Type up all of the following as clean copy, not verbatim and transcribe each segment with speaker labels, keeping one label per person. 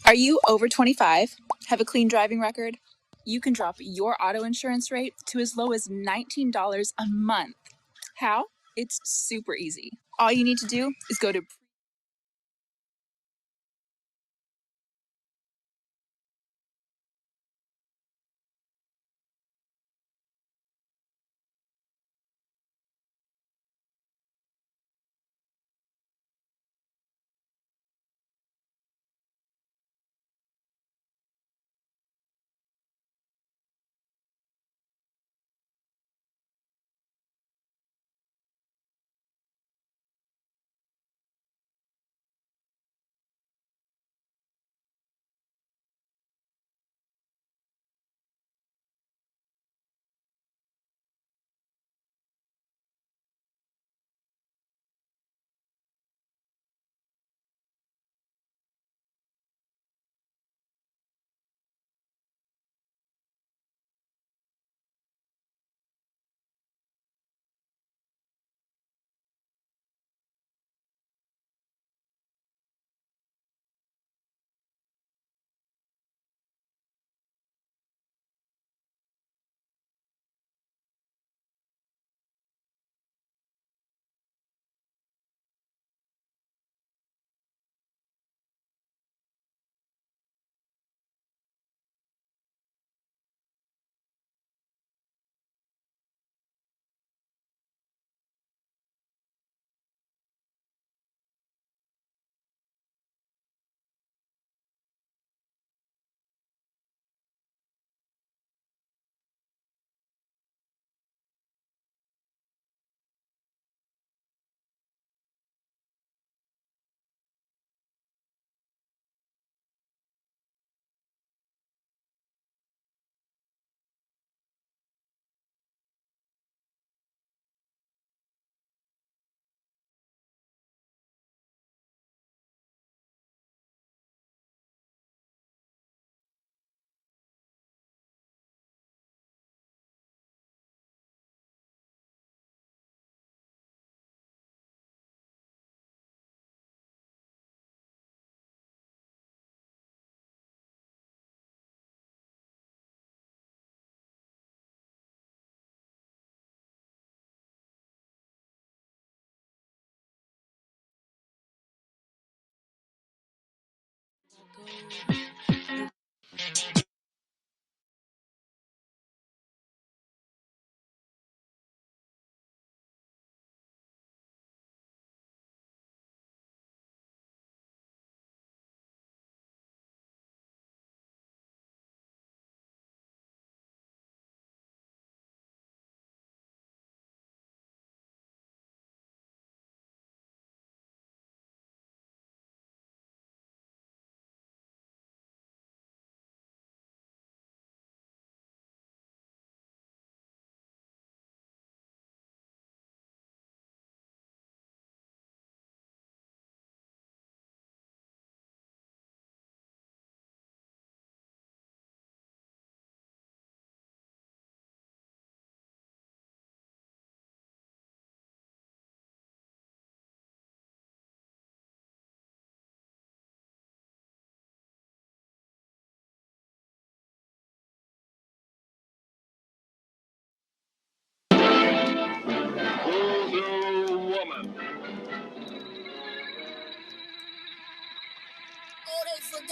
Speaker 1: Are you over 25? Have a clean driving record? You can drop your auto insurance rate to as low as $19 a month. How? It's super easy. All you need to do is go to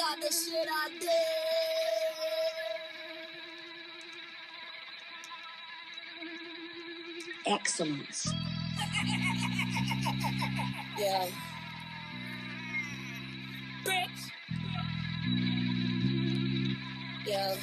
Speaker 2: forgot the shit I did. Excellence. Yeah. Bricks. Yeah.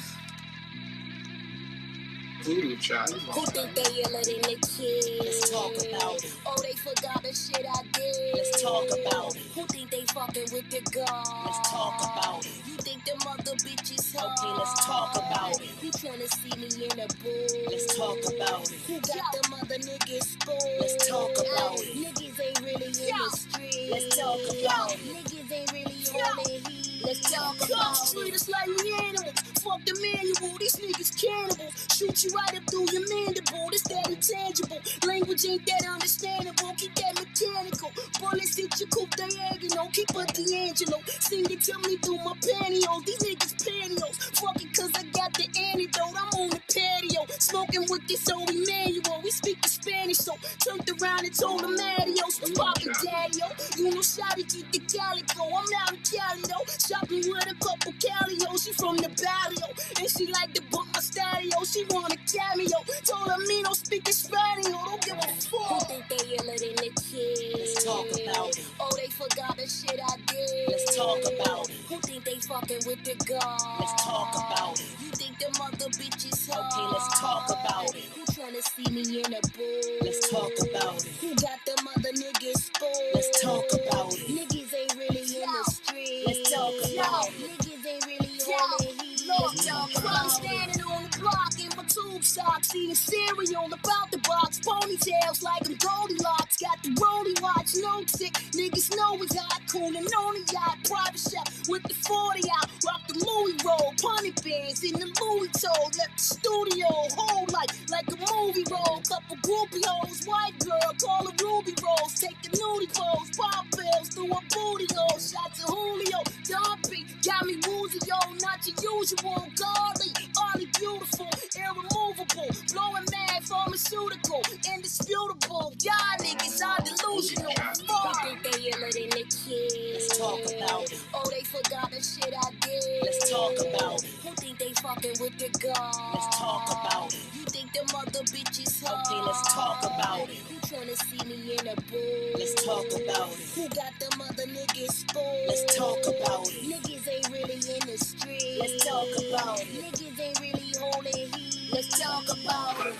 Speaker 3: Voodoo child.
Speaker 2: Who think they iller than the kid? Let's talk about it. Oh, they forgot the shit I did. Let's talk about it. Who think they fucking with the God? Let's talk about it. You think them other bitches hard? Okay, let's talk about it. Who tryna see me in a booth? Let's talk about it. Who got them other niggas spoiled? Let's talk about it. Niggas ain't really in the street. Let's talk about it. Niggas ain't really on the heat. Let's talk about it. Treat us like we animals. Fuck the manual. These niggas cannibals. Shoot you right up through your mandible. This that intangible. Language ain't that understandable. Keep that mechanical. Bullets hit your coupe diagonal. Keep a D'Angelo. Sing it to me through my pantyhose. These niggas pantyhose. Fuck it cause I got the antidote. I'm on the patio. Smoking with this old Emmanuel. We speak the Spanish so turned around and told him adios. What's poppin' daddy-o? You know shawty keep the calico. I'm out in Cali though. Shopping with a couple Calios. She from the barrio. And she like to book my stereo. She want a cameo. Told her me don't speak Espanol. Don't give a fuck. Who think they iller than the kid? Let's talk about it. Oh, they forgot the shit I did. Let's talk about it. Who think they fucking with the God? Let's talk about it. You think them other bitches hard? Okay, let's talk about it. Who tryna see me in a booth? Let's talk about it. Who got them other niggas spoiled? Let's talk about it. Niggas ain't really in the street. Let's talk about it. Niggas ain't really on the heat. Let's talk about it. I'm standing on the block in my tube socks, eating cereal about the box, ponytails like I'm Goldilocks. Got the rollie watch, no tick. Niggas know it's hot, cooling on the yacht, private chef with the 40 out. Rock the Louis roll, punny bands in the Louis toe. Left the studio whole life like a movie roll. Couple groupie hoes, white girl, call her Ruby Rose. Take the nudie pose, pop pills through a booty hole. Shots of Julio, Dumpy, got me woozy, yo, not your usual. Garly, Ollie beautiful, irremovable, blowing mad pharmaceutical, indisputable. Y'all niggas are delusional. Who think they iller than the kid? Let's talk about it. Oh, they forgot the shit I did. Let's talk about it. Who think they fucking with the God? Let's talk about it. You think them other bitches hard? Okay, let's talk about it. Who tryna see me in a booth? Let's talk about it. Who got them other niggas spoiled? Let's talk about it. Niggas ain't really in the street. Let's talk about it. Niggas ain't really holding heat. Let's talk about it.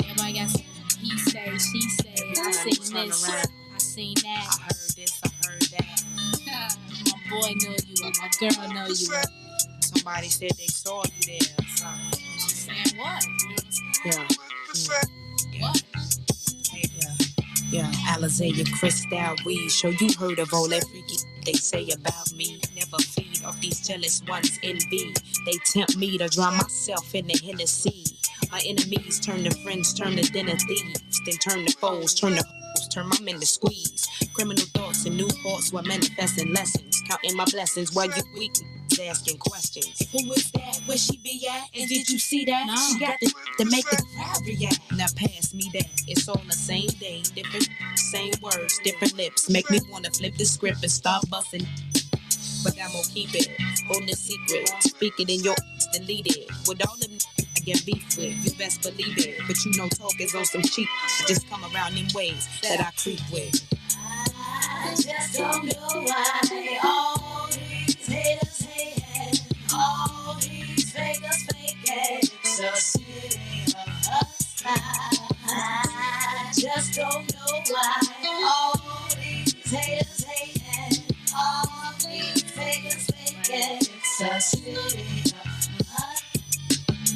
Speaker 4: Everybody got some he say, she say. I seen this, I seen that.
Speaker 5: I heard this, I heard that.
Speaker 4: My boy know you, and my girl know you.
Speaker 5: Somebody said they saw you there. So.
Speaker 4: Saying what?
Speaker 5: Yeah.
Speaker 4: What?
Speaker 5: Yeah, Alizé, Cristal weed. Sure you heard of all that freaky they say about me. Never feed off these jealous ones envy. They tempt me to drown myself in the Hennessy. My enemies turn to friends, turn to dinner thieves. Then turn to foes, turn to hoes, turn my men to squeeze. Criminal thoughts and new thoughts were manifesting lessons. Counting my blessings while you weak asking questions. Who is that? Where she be at? And did you see that?
Speaker 4: No.
Speaker 5: She got the to make the crowd react. Now pass me that. It's all the same day, different same words, different lips. Make me wanna flip the script and start busting. But I'm gonna keep it, hold the secret. Speak it in your delete it. With all them I get beef with, you best believe it. But you know talk is on some cheap. Just come around in ways that I creep with.
Speaker 2: I just don't know why all these haters hating, all these fakers faking. So sick of us now. I just don't know why all these haters hating, all these fakers faking. So sick of us.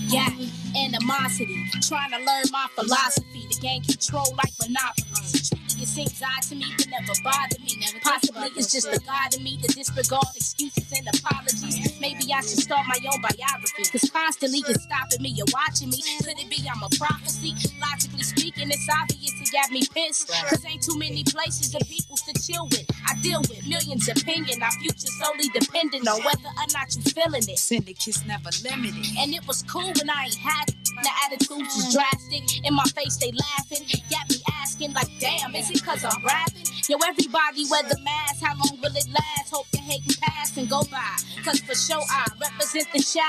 Speaker 4: Yeah, animosity, trying to learn my philosophy. The game control like Monopoly. Truly it seems odd to me, but never bother me. Possibly it's just the God in me to disregard excuses and apologies. Maybe I should start my own biography, cause constantly it's stopping me and watching me. Could it be I'm a prophecy? Logically speaking, it's obvious it got me pissed, cause ain't too many places and people to chill with. I deal with millions opinion, our future solely dependent on whether or not you feeling it.
Speaker 5: Syndicates never limited.
Speaker 4: And it was cool when I ain't had it. The attitudes is drastic. In my face, they laughing. Got me asking, like, damn, is it cause I'm rapping? Yo, everybody wear the mask. How long will it last? Hope the hate can pass and go by. Cause for sure, I represent the shy.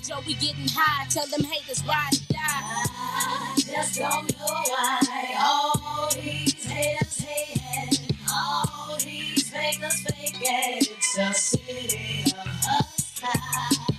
Speaker 4: Joe, we getting high. Tell them haters ride or die.
Speaker 2: I just don't know why all these haters hating, all these fakers faking. It's a city of hustle.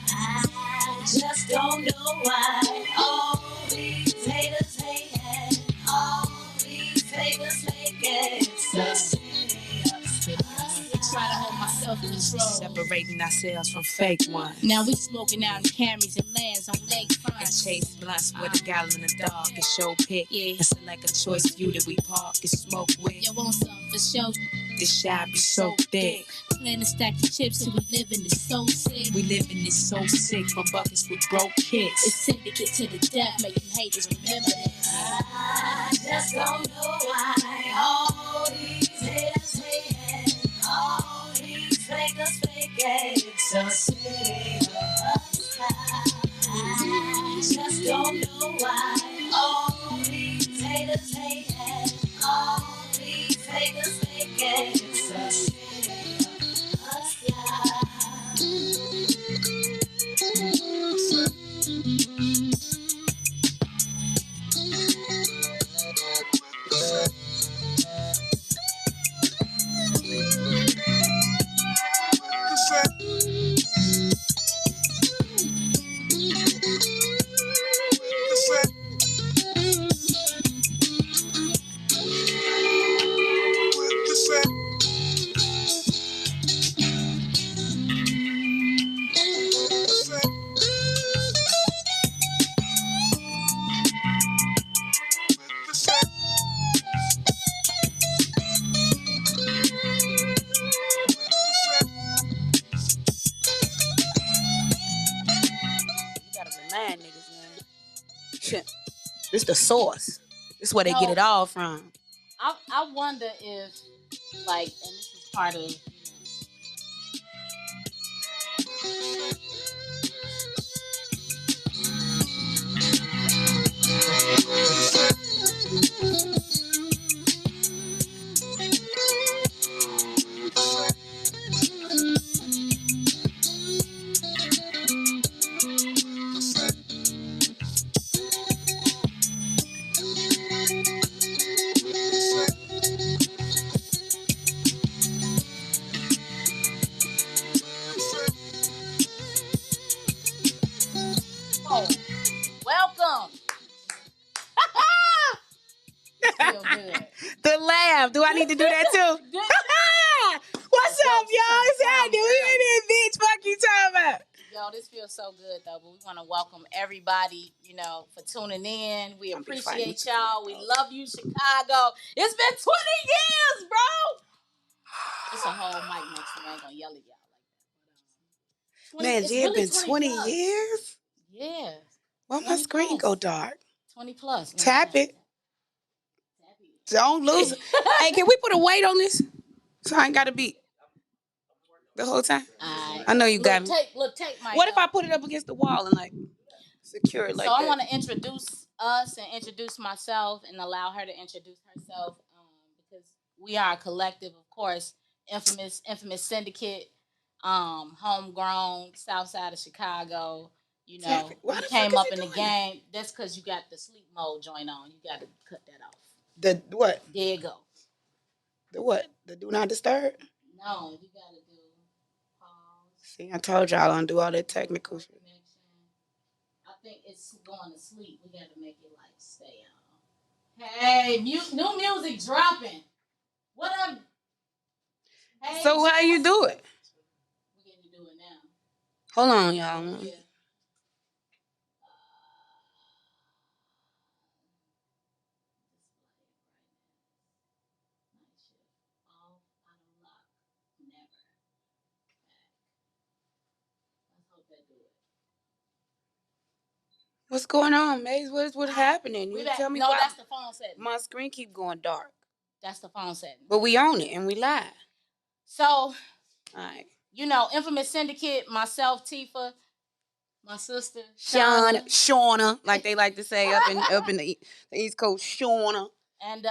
Speaker 2: I just don't know why all these haters hating, all these fakers faking. It's a city of hustle.
Speaker 4: Try to hold myself in control.
Speaker 5: Separating ourselves from fake ones.
Speaker 4: Now we smoking out in Camrys and lands on lake
Speaker 5: And
Speaker 4: fronts.
Speaker 5: chase blunts with a gal in the dark and show pick. And select a choice view that we park and smoke with.
Speaker 4: You want something for sure?
Speaker 5: This shy be so thick.
Speaker 4: Plan to stack the chips till we living is so sick.
Speaker 5: We living is so sick from buckets with broke kicks.
Speaker 4: It's syndicate to the death, making haters remember this.
Speaker 2: I just don't know why all these haters hating, all these fakers faking. It's a city of hustle. I just don't know why all these haters hating, all these fakers faking. It's a city of hustle.
Speaker 3: This the source. This is where they get it all from.
Speaker 4: I wonder if, like, and this is part of, welcome. Feel good.
Speaker 3: The laugh. Do I need to do that too? What's up, y'all? It's Andy. We in this bitch. Fuck you talking about.
Speaker 4: Yo, this feels so good, though. But we want to welcome everybody, you know, for tuning in. We appreciate y'all. We love you, Chicago. It's been 20 years, bro. It's a whole mic next to me. I ain't going to yell at y'all like that.
Speaker 3: Man, it's really been 20
Speaker 4: plus.
Speaker 3: years?
Speaker 4: Yeah.
Speaker 3: Why my screen
Speaker 4: plus.
Speaker 3: go dark?
Speaker 4: 20 plus.
Speaker 3: Tap it. Don't lose it. Hey, can we put a weight on this? So I ain't got to beat the whole time? I know you got me.
Speaker 4: Take my.
Speaker 3: What if I put it up against the wall and like secure it like
Speaker 4: that? So
Speaker 3: I
Speaker 4: want to introduce us and introduce myself and allow her to introduce herself because we are a collective, of course, infamous syndicate, homegrown, south side of Chicago. You know, we came up in the game. That's because you got the sleep mode joint on. You got to cut that off.
Speaker 3: The what?
Speaker 4: There you go.
Speaker 3: The what? The do not disturb?
Speaker 4: No, you got to do pause.
Speaker 3: See, I told y'all I don't do all that technical shit.
Speaker 4: I think it's going to sleep. We got to make it like stay on. Hey, new music dropping. What up? Hey,
Speaker 3: so how you do it?
Speaker 4: We're getting to do it now.
Speaker 3: Hold on, y'all.
Speaker 4: Yeah.
Speaker 3: What's going on, Maze? What's happening? You tell me.
Speaker 4: No,
Speaker 3: why
Speaker 4: that's the phone setting.
Speaker 3: My screen keep going dark.
Speaker 4: That's the phone setting.
Speaker 3: But we own it and we live.
Speaker 4: So,
Speaker 3: all right.
Speaker 4: You know, infamous syndicate, myself, Teefa, My sister,
Speaker 3: Shawnna, like they like to say up in the East Coast, Shawnna.
Speaker 4: And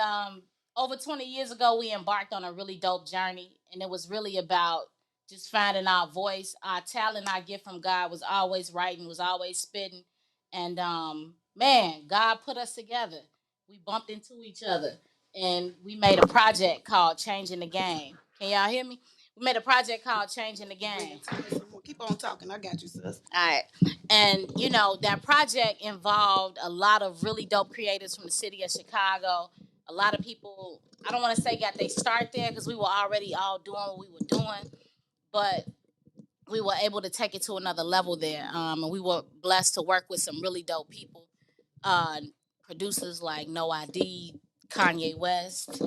Speaker 4: over 20 years ago, we embarked on a really dope journey, and it was really about just finding our voice, our talent, our gift from God was always writing, was always spitting, and man, God put us together. We bumped into each other, and we made a project called Changing the Game. Can y'all hear me? We made a project called Changing the Game.
Speaker 3: Keep on talking. I got you, sis.
Speaker 4: All right. And, you know, that project involved a lot of really dope creators from the city of Chicago. A lot of people, I don't want to say got their start there because we were already all doing what we were doing, but we were able to take it to another level there. And we were blessed to work with some really dope people. Producers like No ID, Kanye West.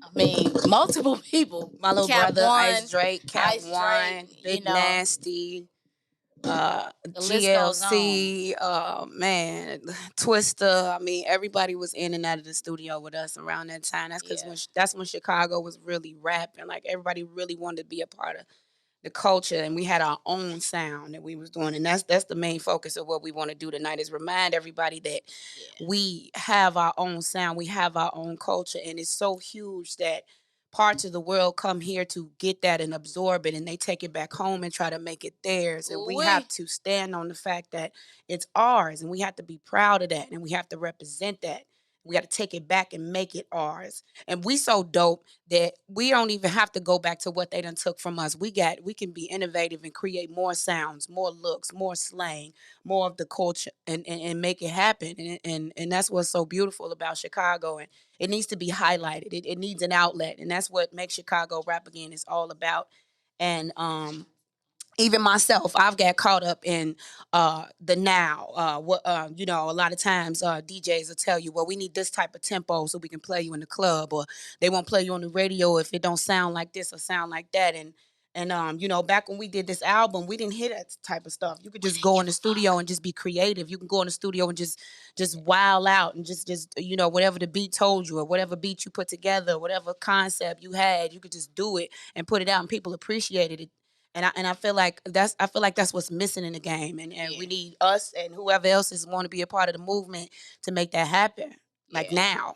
Speaker 4: I mean, multiple people.
Speaker 3: My little
Speaker 4: Cap
Speaker 3: brother,
Speaker 4: One,
Speaker 3: Ice Drake, Cap
Speaker 4: Ice
Speaker 3: One,
Speaker 4: Drake,
Speaker 3: Big
Speaker 4: you know,
Speaker 3: Nasty,
Speaker 4: the list goes on.
Speaker 3: GLC, man, Twister. I mean, everybody was in and out of the studio with us around that time. That's because that's when Chicago was really rapping. Like everybody really wanted to be a part of the culture, and we had our own sound that we was doing, and that's the main focus of what we want to do tonight is remind everybody that we have our own sound, we have our own culture, and it's so huge that parts of the world come here to get that and absorb it, and they take it back home and try to make it theirs. And we have to stand on the fact that it's ours, and we have to be proud of that, and we have to represent that. We got to take it back and make it ours. And we so dope that we don't even have to go back to what they done took from us. We can be innovative and create more sounds, more looks, more slang, more of the culture, and make it happen. And that's what's so beautiful about Chicago. And it needs to be highlighted. It needs an outlet. And that's what makes Chicago Rap Again is all about. And even myself, I've got caught up in the now. You know, a lot of times DJs will tell you, well, we need this type of tempo so we can play you in the club, or they won't play you on the radio if it don't sound like this or sound like that. And you know, back when we did this album, we didn't hear that type of stuff. You could just go in the studio and just be creative. You can go in the studio and just wild out and just you know, whatever the beat told you or whatever beat you put together, whatever concept you had, you could just do it and put it out, and people appreciated it. And I feel like that's what's missing in the game, and we need us and whoever else is want to be a part of the movement to make that happen. Like now.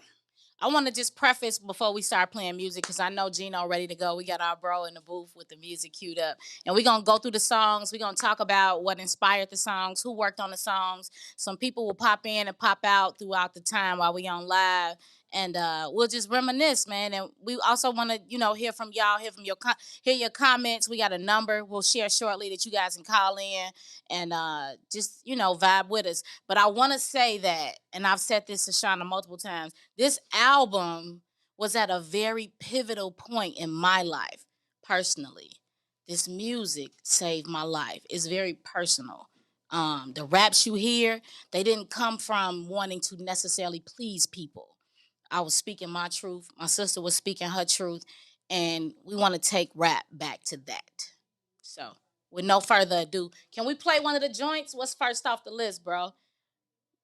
Speaker 4: I want to just preface before we start playing music, because I know Gino ready to go. We got our bro in the booth with the music queued up. And we're going to go through the songs. We're going to talk about what inspired the songs, who worked on the songs. Some people will pop in and pop out throughout the time while we on live. And we'll just reminisce, man. And we also want to, you know, hear from y'all, hear your comments. We got a number we'll share shortly that you guys can call in and just, you know, vibe with us. But I want to say that, and I've said this to Shawnna multiple times, this album was at a very pivotal point in my life, personally. This music saved my life. It's very personal. The raps you hear, they didn't come from wanting to necessarily please people. I was speaking my truth. My sister was speaking her truth. And we want to take rap back to that. So, with no further ado, can we play one of the joints? What's first off the list, bro?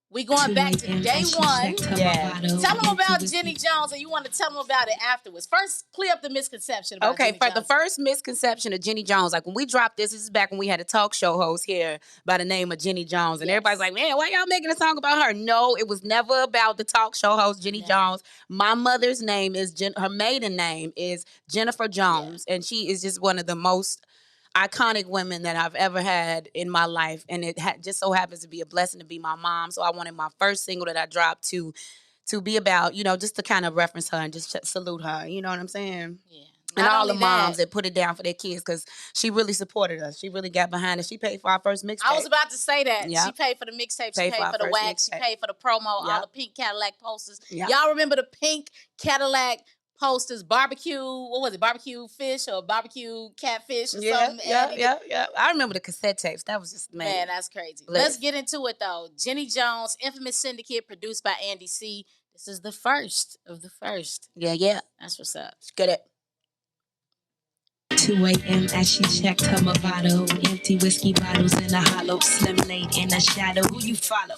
Speaker 4: We going back to day one.
Speaker 3: Yeah.
Speaker 4: Tell them about Jenny Jones, and you want to tell them about it afterwards. First, clear up the misconception about Jenny Jones.
Speaker 3: The first misconception of Jenny Jones, like when we dropped this is back when we had a talk show host here by the name of Jenny Jones, and everybody's like, man, why y'all making a song about her? No, it was never about the talk show host Jenny Jones. My mother's name is her maiden name is Jennifer Jones, and she is just one of the most iconic women that I've ever had in my life, and it just so happens to be a blessing to be my mom. So I wanted my first single that I dropped to be about, you know, just to kind of reference her and just salute her. You know what I'm saying?
Speaker 4: Yeah.
Speaker 3: And all the moms that put it down for their kids, because she really supported us. She really got behind us. She paid for our first mixtape.
Speaker 4: I was about to say that.
Speaker 3: Yep.
Speaker 4: She paid for the mixtape. She paid for the wax. She paid for the promo, all the pink Cadillac posters.
Speaker 3: Yep.
Speaker 4: Y'all remember the pink Cadillac posters, barbecue, what was it, barbecue fish or barbecue catfish or something?
Speaker 3: Yeah. I remember the cassette tapes. That was just,
Speaker 4: man, that's crazy. Let's get into it, though. Jenny Jones, Infamous Syndicate, produced by Andy C. This is the first of the first.
Speaker 3: Yeah.
Speaker 4: That's what's up.
Speaker 3: Let's get it.
Speaker 5: 2 a.m. as she checked her Movado. Empty whiskey bottles in a hollow. Slim lady in a shadow. Who you follow?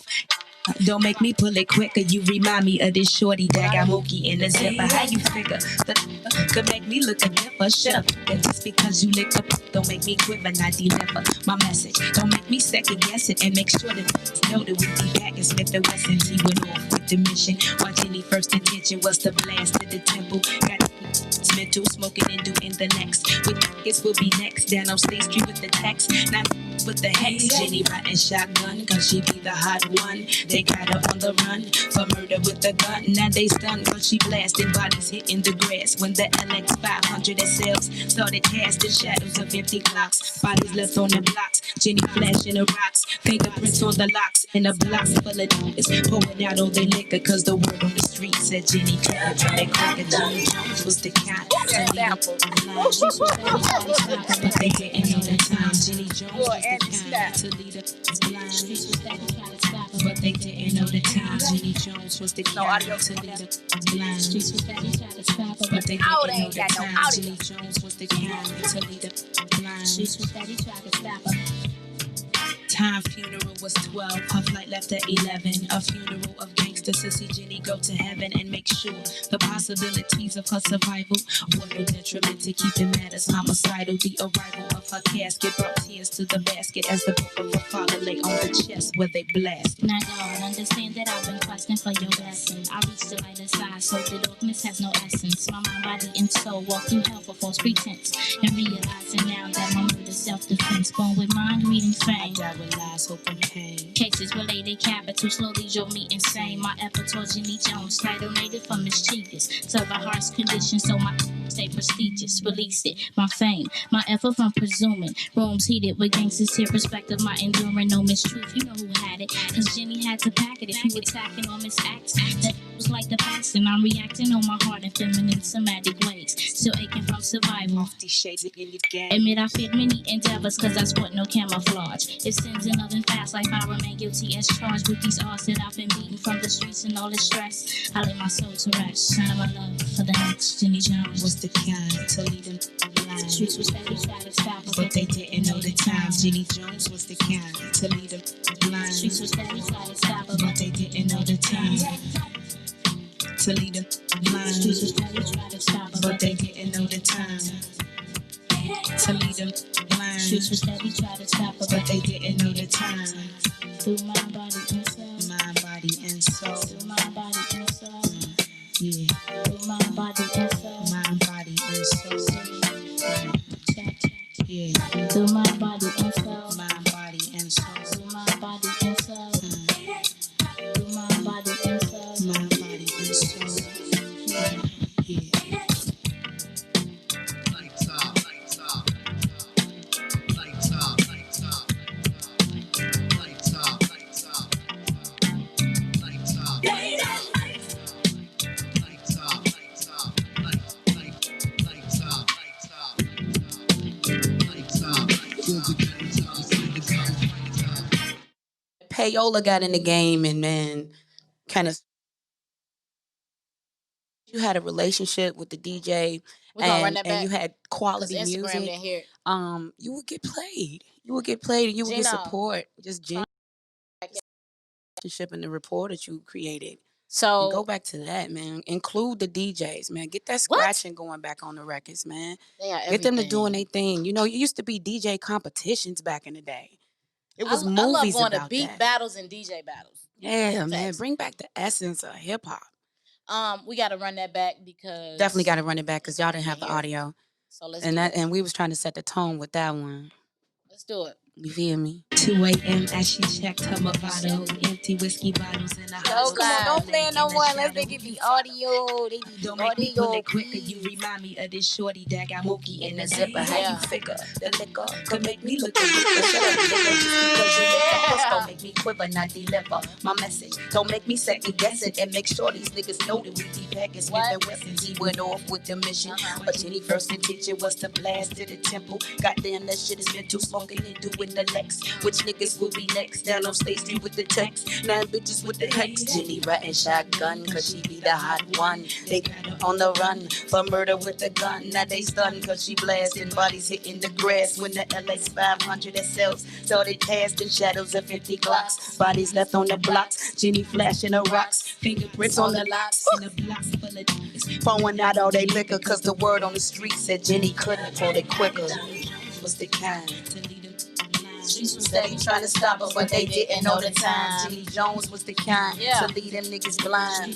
Speaker 5: Don't make me pull it quicker. You remind me of this shorty that got Mookie in the zipper. How you figure that could make me look a differ? Shut up. Just because you lick up, don't make me quiver, not deliver my message. Don't make me second guess it and make sure that know that we be back and Smith and Wesson. He went off with the mission. Watching the first intention was to blast at the temple. Got mental smoking and doing the next. With this will be next. Down on State Street with the text. Not with the hex. Jenny riding shotgun, cause she be the hot one. They got her on the run for murder with the gun. Now they stunned cause she blasting bodies hitting the grass. When the LX 500 SLs started casting shadows of empty clocks. Bodies left on the blocks. Jenny flashing the rocks. Fingerprints on the locks. And a box full of niggas pouring out all their liquor. Cause the word on the street said Jenny cleared. They crack a Jenny Jones was the count. But they didn't know the time. Jenny Jones was the count to lead us blind. But they didn't know the time. Jenny Jones was the count to lead us blind. But they didn't know the time. Jenny Jones was the count to lead us blind. Time funeral was 12, her flight left at 11. A funeral of gangster sissy Jenny go to heaven and make sure the possibilities of her survival were no detriment to keeping matters homicidal. The arrival of her casket brought tears to the basket as the book of her father lay on the chest where they blasted.
Speaker 4: Now God, understand that I've been questing for your blessing. I reach the lighter side so the darkness has no essence. My mind, body, and soul walk through hell for false pretense. And realizing now that my murder self-defense, born with mind reading fame.
Speaker 5: Lies, hope, and pain.
Speaker 4: Cases related capital slowly drove me insane. My effort towards Jenny Jones, title native for mischievous. Serve a harsh condition so my stay prestigious. Release it, my fame, my effort from presuming. Rooms heated with gangsters here, perspective, my enduring. No mistruth, you know who had it. Cause Jenny had to pack it if you attacking or misacts. That was like the past and I'm reacting on my heart in feminine somatic ways. Still aching from survival.
Speaker 5: Off these shades of in your game.
Speaker 4: Admit I feared many endeavors cause I sport no camouflage. If sins and loving fast life, I remain guilty as charged with these odds that I've been beaten from the streets and all the stress. I lay my soul to rest. Sign of my love for the next Jenny Jones.
Speaker 5: Was the kind to lead them blind.
Speaker 4: Streets was steady, try to stop us,
Speaker 5: but they didn't know the time. Jenny Jones was the kind to lead them blind.
Speaker 4: Streets was steady, try to stop us,
Speaker 5: but they didn't know the time. To lead them blind.
Speaker 4: Streets was steady, try to stop us,
Speaker 5: but they didn't know the time. To lead them blind.
Speaker 4: Streets was steady, try to stop us,
Speaker 5: but they didn't know the time.
Speaker 4: Through mind, body, and soul.
Speaker 5: Mind, body, and soul.
Speaker 4: Through mind, body, and soul.
Speaker 5: Yeah.
Speaker 4: Through mind, body, and soul.
Speaker 5: Mind, body, and soul.
Speaker 4: Check, check.
Speaker 5: Yeah.
Speaker 4: Through mind, body, and soul.
Speaker 5: Mind, body, and soul.
Speaker 4: Through mind, body, and soul. Through mind, body, and soul.
Speaker 5: Mind, body, and soul. Yeah.
Speaker 2: Lights up, lights up, lights up, lights up, lights up, lights up, lights up, lights up, lights up,
Speaker 3: Payola got in the game and man, kind of. You had a relationship with the DJ and you had quality music. You would get played. You would get played and you would get support. Just genuine relationship and the rapport that you created.
Speaker 6: So
Speaker 3: and go back to that, man. Include the DJs, man. Get that scratching going back on the records, man. Get them to doing their thing. You know, it used to be DJ competitions back in the day. It was movies
Speaker 6: I love going
Speaker 3: about
Speaker 6: to beat
Speaker 3: that.
Speaker 6: battles and DJ battles.
Speaker 3: Yeah, man. Bring back the essence of hip hop.
Speaker 6: We got to run that back because
Speaker 3: definitely got to run it back because y'all didn't have the audio.
Speaker 6: So let's
Speaker 3: and we was trying to set the tone with that one.
Speaker 6: Let's do it.
Speaker 3: You feel me?
Speaker 5: 2 a.m. as she checked her Movado, empty whiskey bottles in the house.
Speaker 7: Don't play no more unless they get the audio. They need
Speaker 5: Don't
Speaker 7: the
Speaker 5: make me pull
Speaker 7: audio.
Speaker 5: it quicker. You remind me of this shorty that got Mookie in the zipper. How you figure the liquor could make me look a little shut up, nigga, just because you liquor. Don't make me quiver, not deliver my message. Don't make me second guess it and make sure these niggas know that we be back and Smith and Wesson. He went off with the mission, but Jenny first intention was to blast to the temple. Goddamn, that shit is meant to smoking and do it.
Speaker 3: in the Lex. Which niggas will be next? Down on State Street with the text. 9 bitches with the hex. Jenny riding shotgun, cause she be the hot one. They got her on the run for murder with a gun. Now they stun cause she blasting bodies hitting the grass. When the LX 500 itself started casting shadows of 50 Glocks. Bodies left on the blocks. Jenny flashing her rocks. Fingerprints on the locks. In the blocks full of niggas. Pouring out all they liquor cause the word on the street said Jenny couldn't pull it quicker. Was the kind to lead them Streets was steady trying to stop her, but they didn't know the time. Jenny Jones was the kind to lead them niggas blind.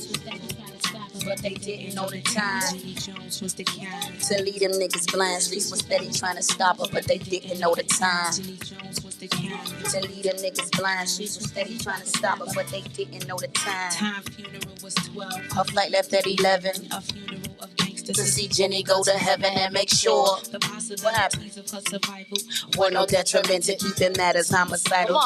Speaker 3: But they didn't know the time. Jenny Jones was the kind to lead them niggas blind. Streets was steady trying to stop her, but they didn't know the time. Jenny Jones was the kind to lead them niggas blind. Streets was steady trying to stop her, but they didn't know the time. Time funeral was 12. Her flight left at 11. A funeral of gangsters to see Jenny go to heaven and make sure the possibilities of her survival were no detriment to keeping matters homicidal.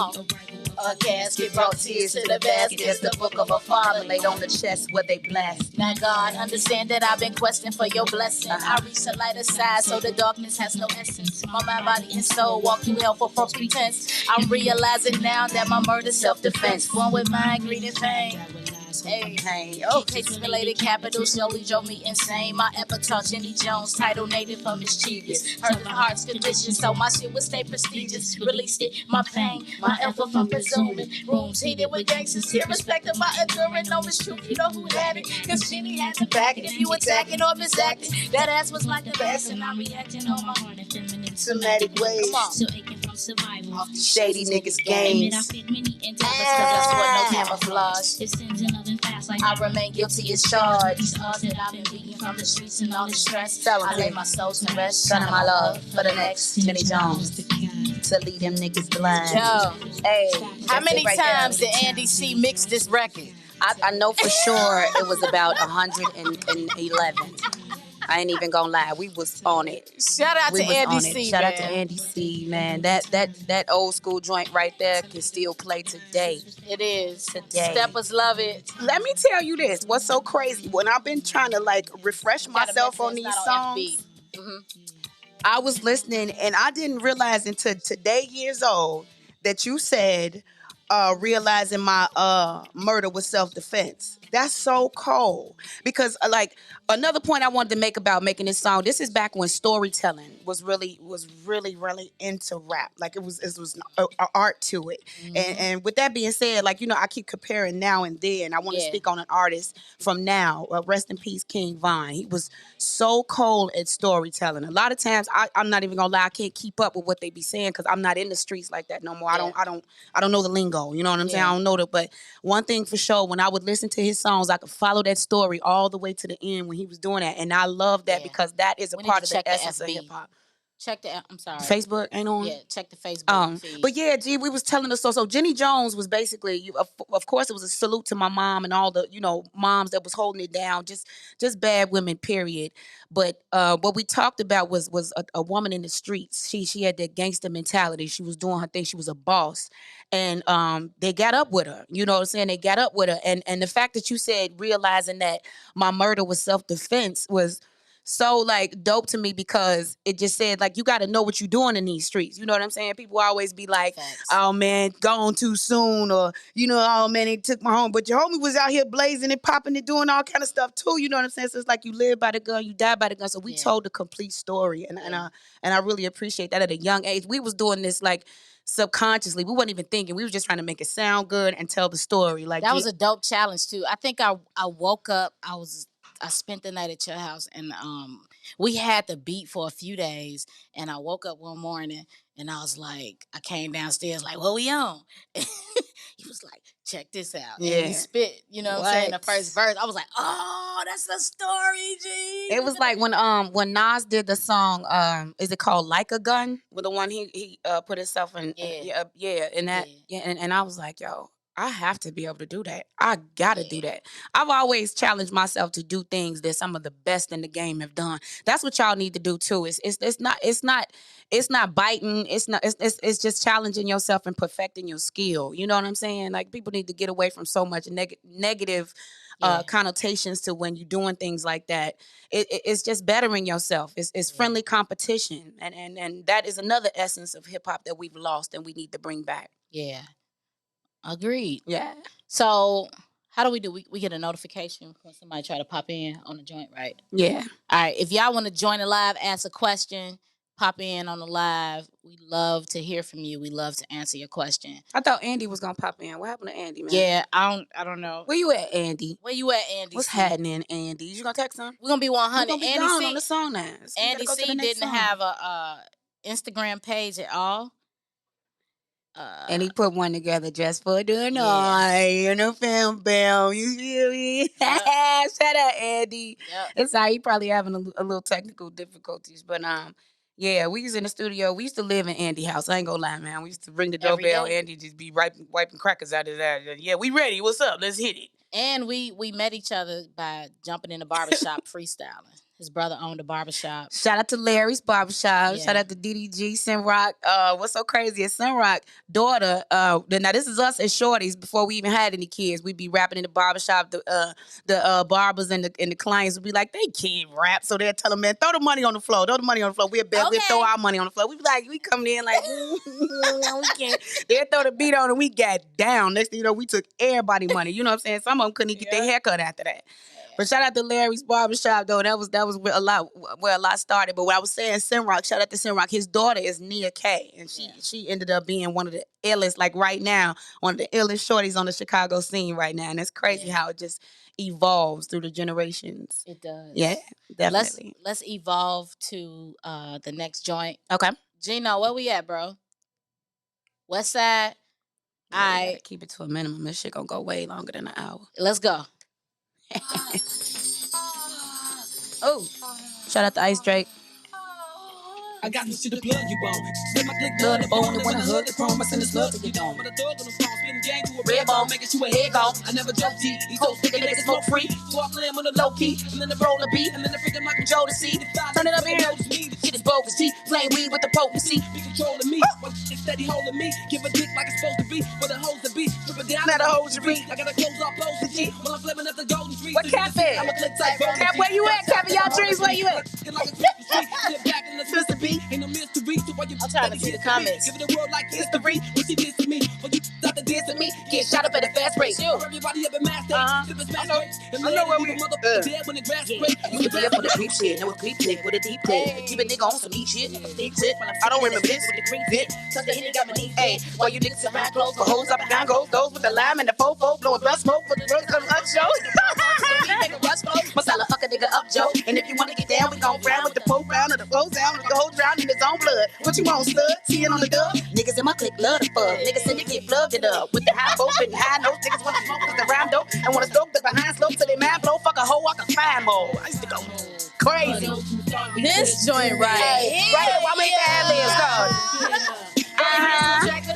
Speaker 3: A casket brought tears to the basket as the book of a father laid on the chest where they blast.
Speaker 4: Now God, understand that I've been questing for your blessing. I reach the light aside so the darkness has no essence. My mind, body, and soul walk through hell for pretense. I'm realizing now that my murder's self-defense. One with mind, greed, and fame. Hey, case related capital slowly drove me insane. My epitaph, Jenny Jones, title native for mischievous. Heard the heart's condition, so my shit would stay prestigious. Released it, my pain, my effort from presuming. Rooms heated with gangsters here, respected by enduring. No, it's truth, you know who had it. Cause Jenny had to back it if you attacking or misacting. That ass was like the best, and I'm reacting on my heart and feminine
Speaker 3: Somatic ways.
Speaker 4: still aching from survival.
Speaker 3: Off the shady niggas games.
Speaker 4: I fit many endeavors,
Speaker 3: Cause
Speaker 4: cause
Speaker 3: that's
Speaker 4: that's
Speaker 3: what no
Speaker 4: camouflage.
Speaker 3: camouflage.
Speaker 4: If sins and loving fast like
Speaker 3: I remain guilty as charged.
Speaker 4: these odds that I've been beating from the streets and all the stress.
Speaker 3: Tell 'em,
Speaker 4: I lay
Speaker 3: kid.
Speaker 4: my soul to rest.
Speaker 3: Son of my love for the next Jenny Jones to lead them niggas blind.
Speaker 4: Yo,
Speaker 3: Hey,
Speaker 4: how
Speaker 3: that's
Speaker 4: many
Speaker 3: it right
Speaker 4: times
Speaker 3: there.
Speaker 4: did Andy C mix this record?
Speaker 3: I know for sure it was about 111. I ain't even gonna lie, we was on it.
Speaker 4: Shout out
Speaker 3: We
Speaker 4: to
Speaker 3: was
Speaker 4: Andy
Speaker 3: on
Speaker 4: C,
Speaker 3: it. Shout
Speaker 4: man.
Speaker 3: out to Andy C, man. That old school joint right there can still play today.
Speaker 4: It is.
Speaker 3: Today.
Speaker 4: Steppers love it.
Speaker 3: Let me tell you this. What's so crazy? When I've been trying to like refresh myself on these songs, I was listening and I didn't realize until today years old that you said realizing my murder was self-defense. That's so cold because like another point I wanted to make about making this song. This is back when storytelling was really into rap. Like it was a art to it. And with that being said, like I keep comparing now and then. I want to speak on an artist from now. Rest in peace, King Von. He was so cold at storytelling. A lot of times I'm not even gonna lie, I can't keep up with what they be saying because I'm not in the streets like that no more. I don't know the lingo. You know what I'm saying? I don't know that. But one thing for sure, when I would listen to his songs, I could follow that story all the way to the end when he was doing that. And I love that because that is a part of the essence of hip hop.
Speaker 6: Check the. I'm sorry.
Speaker 3: Facebook ain't on.
Speaker 6: Yeah, check the Facebook feed.
Speaker 3: But yeah, G, we was telling us so Jenny Jones was basically, of course, it was a salute to my mom and all the moms that was holding it down, just bad women, period. But what we talked about was a woman in the streets. She had that gangster mentality. She was doing her thing. She was a boss, and they got up with her. You know what I'm saying? They got up with her, and the fact that you said realizing that my murder was self defense was so like dope to me because it just said like you got to know what you're doing in these streets. You know what I'm saying? People always be like, "Oh man, gone too soon," or "Oh man, they took my home." But your homie was out here blazing and popping and doing all kind of stuff too. You know what I'm saying? So it's like you live by the gun, you die by the gun. So we told the complete story, and I really appreciate that at a young age. We was doing this like subconsciously. We wasn't even thinking. We was just trying to make it sound good and tell the story. Like
Speaker 6: that was a dope challenge too. I think I woke up. I spent the night at your house, and we had the beat for a few days. And I woke up one morning, and I was like, I came downstairs like, "What we on?" He was like, "Check this out." And he spit, what I'm saying, the first verse. I was like, "Oh, that's the story, G."
Speaker 3: It was like when Nas did the song, is it called Like a Gun? With the one he put himself in, and I was like, yo, I have to be able to do that. I gotta do that. I've always challenged myself to do things that some of the best in the game have done. That's what y'all need to do too. It's not biting. It's just challenging yourself and perfecting your skill. You know what I'm saying? Like people need to get away from so much negative connotations to when you're doing things like that. It's just bettering yourself. It's friendly competition, and that is another essence of hip hop that we've lost and we need to bring back.
Speaker 6: Yeah. Agreed.
Speaker 3: Yeah.
Speaker 6: So how do we do? We get a notification when somebody try to pop in on the joint, right?
Speaker 3: Yeah.
Speaker 6: All right. If y'all want to join the live, ask a question, pop in on the live. We love to hear from you. We love to answer your question.
Speaker 3: I thought Andy was gonna pop in. What happened to Andy, man?
Speaker 6: Yeah, I don't know.
Speaker 3: Where you at, Andy?
Speaker 6: Where you at, Andy?
Speaker 3: What's happening, Andy? You gonna text him?
Speaker 6: We're gonna be 100.
Speaker 3: We're gonna be
Speaker 6: Andy
Speaker 3: gone
Speaker 6: C,
Speaker 3: on the song now.
Speaker 6: Andy C didn't have a Instagram page at all.
Speaker 3: And he put one together just for the night. You know, fam. You feel me? Yep. Shout out, Andy.
Speaker 6: Yep.
Speaker 3: It's how he probably having a little technical difficulties, but yeah, we was in the studio. We used to live in Andy's house. I ain't gonna lie, man. We used to ring the doorbell. Andy just be wiping crackers out of that. Yeah, we ready. What's up? Let's hit it.
Speaker 6: And we met each other by jumping in the barbershop freestyling. His brother owned a barbershop.
Speaker 3: Shout out to Larry's Barbershop. Yeah. Shout out to DDG, Sunrock. What's so crazy is Sunrock daughter. Now this is us as shorties before we even had any kids. We'd be rapping in the barbershop. The barbers and the clients would be like, they can't rap. So they'll tell them, man, throw the money on the floor. Throw the money on the floor. We'll throw our money on the floor. We be like, we coming in like, we can't. They'll throw the beat on and we got down. Next thing you know, we took everybody money. You know what I'm saying? Some of them couldn't even get their haircut after that. But shout out to Larry's Barbershop, though. That was where a lot started. But what I was saying, Sinrock, shout out to Sinrock. His daughter is Nia K. And she ended up being one of the illest, like right now, one of the illest shorties on the Chicago scene right now. And it's crazy how it just evolves through the generations.
Speaker 6: It does.
Speaker 3: Yeah, definitely.
Speaker 6: Let's evolve to the next joint.
Speaker 3: Okay.
Speaker 6: Gino, where we at, bro? Westside?
Speaker 3: I keep it to a minimum. This shit gonna go way longer than an hour.
Speaker 6: Let's go.
Speaker 3: Oh, shout out to Ice Drake.
Speaker 2: I got this shit to plug you on. Spin my click, blood, the bone, and when I hug the chrome, I send this love to you on. But a thug on the phone, spin gang to a red bone, making you a head gone. I never joke G, these hoes thinking they can smoke free. So I play 'em on the low key, and then I roll a beat, and then I freaking Michael Joe to see. Turn it up here, the shit is bogus G, playing weed with the potency. Be controlling me, but it's steady holding me. Give a dick like it's supposed to be, for the hoes to be. Strip it down, now the hoes to be. I gotta close off close the G, while I'm flipping up the golden street.
Speaker 3: What Cap is?
Speaker 2: I'm a click type bone.
Speaker 3: Cap, where you at? Cap, y'all dreams, where you at?
Speaker 6: I'm trying to see the comments.
Speaker 2: Give the world like history. What she did to me, but you stop the dance to me. Get shot up at a fast rate. Everybody up in mass stage. I know where we dead when the grass breaks.
Speaker 3: You be up on the creep shit, now with creep click with a deep click. Keep a nigga on some deep shit. I don't remember this with the creep fit. Touch the henny got my knees. Hey, while you niggas around close for hoes up and down goes those with the lime and the fofo blowing blood smoke for the drugs come up show. Masala fuck a nigga up, Joe. And if you wanna get down, we gon' round with the poke round or the flow down with the whole drown in his own blood. What you want, stud? Seeing on the dub? Niggas in my clique love the fuck. Niggas in the get plugged it up. With the high boat and high notes, niggas wanna smoke with the round dope. And wanna stoke the behind slope to their man blow. Fuck a hoe, I can find more. I used to go crazy.
Speaker 6: This joint right.
Speaker 3: Right, why make the ad-libs go?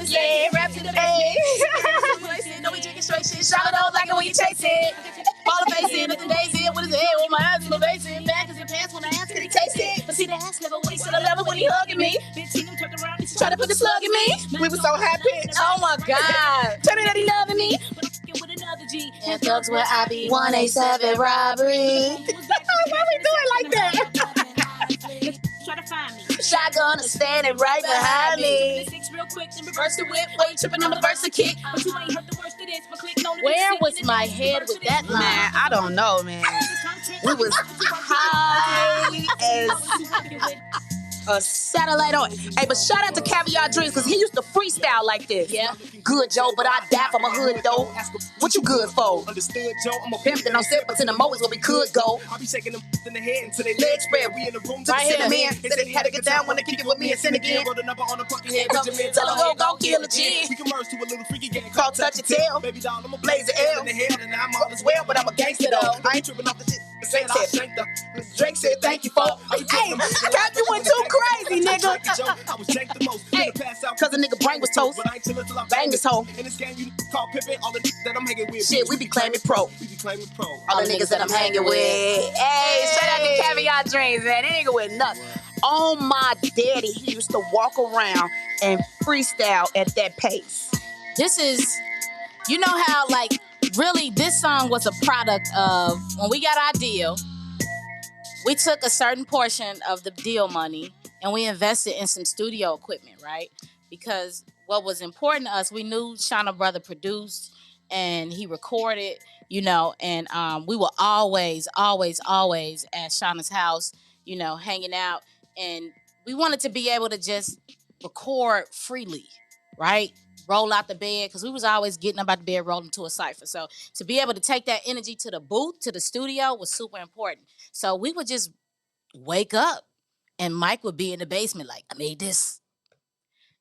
Speaker 3: Yeah, rap to the base. No, we drinking straight shit. Shout it out like it when you chase it. Ball of face in, nothing days in. With his head, with my eyes in the face in. Back is in pants when I ask, can he taste it? But see, the ass never wasted. I love it when he hugging me. Bitch, he turned around, he tried to put the slug in me. We were so happy.
Speaker 6: Oh my God.
Speaker 3: Tell me that he loving me.
Speaker 2: With another G.
Speaker 6: And thugs where I be.
Speaker 3: 187 robbery. Why we do it like that?
Speaker 2: Try to find me.
Speaker 3: Shotgun is standing right behind me.
Speaker 2: Real quick, then
Speaker 3: Reverse the whip, while you tripping on the verse to kick.
Speaker 2: But you ain't heard the worst of this. But click on
Speaker 6: Where was my head with that line?
Speaker 3: Man, I don't know, man. We was high as a satellite on. Hey, but shout out to Caviar Dreams, because he used to freestyle like this.
Speaker 6: Yeah.
Speaker 3: Good, Joe, but I die for my hood, though. What you good for?
Speaker 2: Understood, Joe. I'm a
Speaker 3: Pimpin' on Sippin' in the mo is where we could go.
Speaker 2: I be shaking them in the head until they legs spread. We in the room to
Speaker 3: Right
Speaker 2: the
Speaker 3: here.
Speaker 2: man. They said he had to get down when they kick it with me and sin again. Wrote a number on the fucking head.
Speaker 3: Tell him go kill a G.
Speaker 2: We can merge to a little freaky game
Speaker 3: Call touch your tail.
Speaker 2: Baby doll, I'm a
Speaker 3: Blaze the L.
Speaker 2: in the head and I'm all as well, but I'm a gangster though. I ain't tripping off the shit. Saying I thank the Drake said thank you for.
Speaker 3: Hey, Cap, you went too crazy, nigga.
Speaker 2: I was Jake the most.
Speaker 3: Hey, cause the nigga brain was toast.
Speaker 2: But I ain't chillin' till I
Speaker 3: Bang this hoe.
Speaker 2: In this game, you call Pippin, all the that I'm hanging with.
Speaker 3: Shit, we be claiming pro.
Speaker 2: We be claiming pro.
Speaker 3: All the niggas that I'm hanging with. Hey, shout out to Caviar Dreams, man. That nigga with nuts. On my daddy, he used to walk around and freestyle at that pace.
Speaker 6: This is, you know how like really, this song was a product of when we got our deal. We took a certain portion of the deal money and we invested in some studio equipment, right? Because what was important to us, we knew Shawnna brother produced and he recorded, and we were always, always, always at Shawnna's house, hanging out. And we wanted to be able to just record freely, right? Roll out the bed, because we was always getting up out the bed, rolling to a cipher. So to be able to take that energy to the booth, to the studio, was super important. So we would just wake up and Mike would be in the basement like, I made this.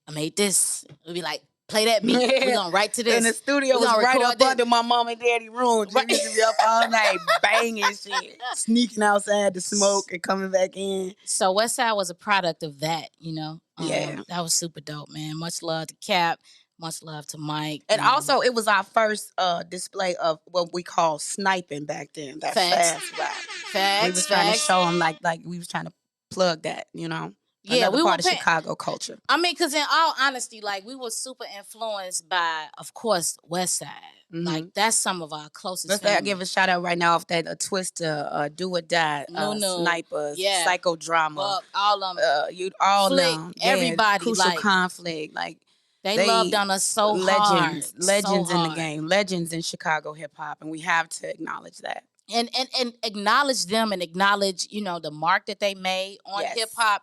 Speaker 6: We'd be like, play that beat.
Speaker 3: Yeah.
Speaker 6: We're going to write to this.
Speaker 3: And the studio was right up under my mom and daddy room.
Speaker 6: Right.
Speaker 3: We used to be up all night banging shit. Sneaking outside to smoke and coming back in.
Speaker 6: So Westside was a product of that,
Speaker 3: Yeah.
Speaker 6: That was super dope, man. Much love to Cap. Much love to Mike.
Speaker 3: And also, it was our first display of what we call sniping back then. That fast rap.
Speaker 6: Facts.
Speaker 3: We was trying to show them like we was trying to plug that,
Speaker 6: Yeah,
Speaker 3: another part of Chicago culture.
Speaker 6: I mean, because in all honesty, like, we were super influenced by, of course, Westside. Mm-hmm. Like, that's some of our closest.
Speaker 3: Let's give a shout out right now off that Twister, Do or Die, Snipers, Psychodrama,
Speaker 6: all of them,
Speaker 3: all
Speaker 6: Flick,
Speaker 3: them,
Speaker 6: everybody,
Speaker 3: Crucial Conflict, like.
Speaker 6: They loved on us so
Speaker 3: legends,
Speaker 6: hard.
Speaker 3: Legends in the game. Legends in Chicago hip hop. And we have to acknowledge that.
Speaker 6: And acknowledge them and acknowledge, the mark that they made on hip hop.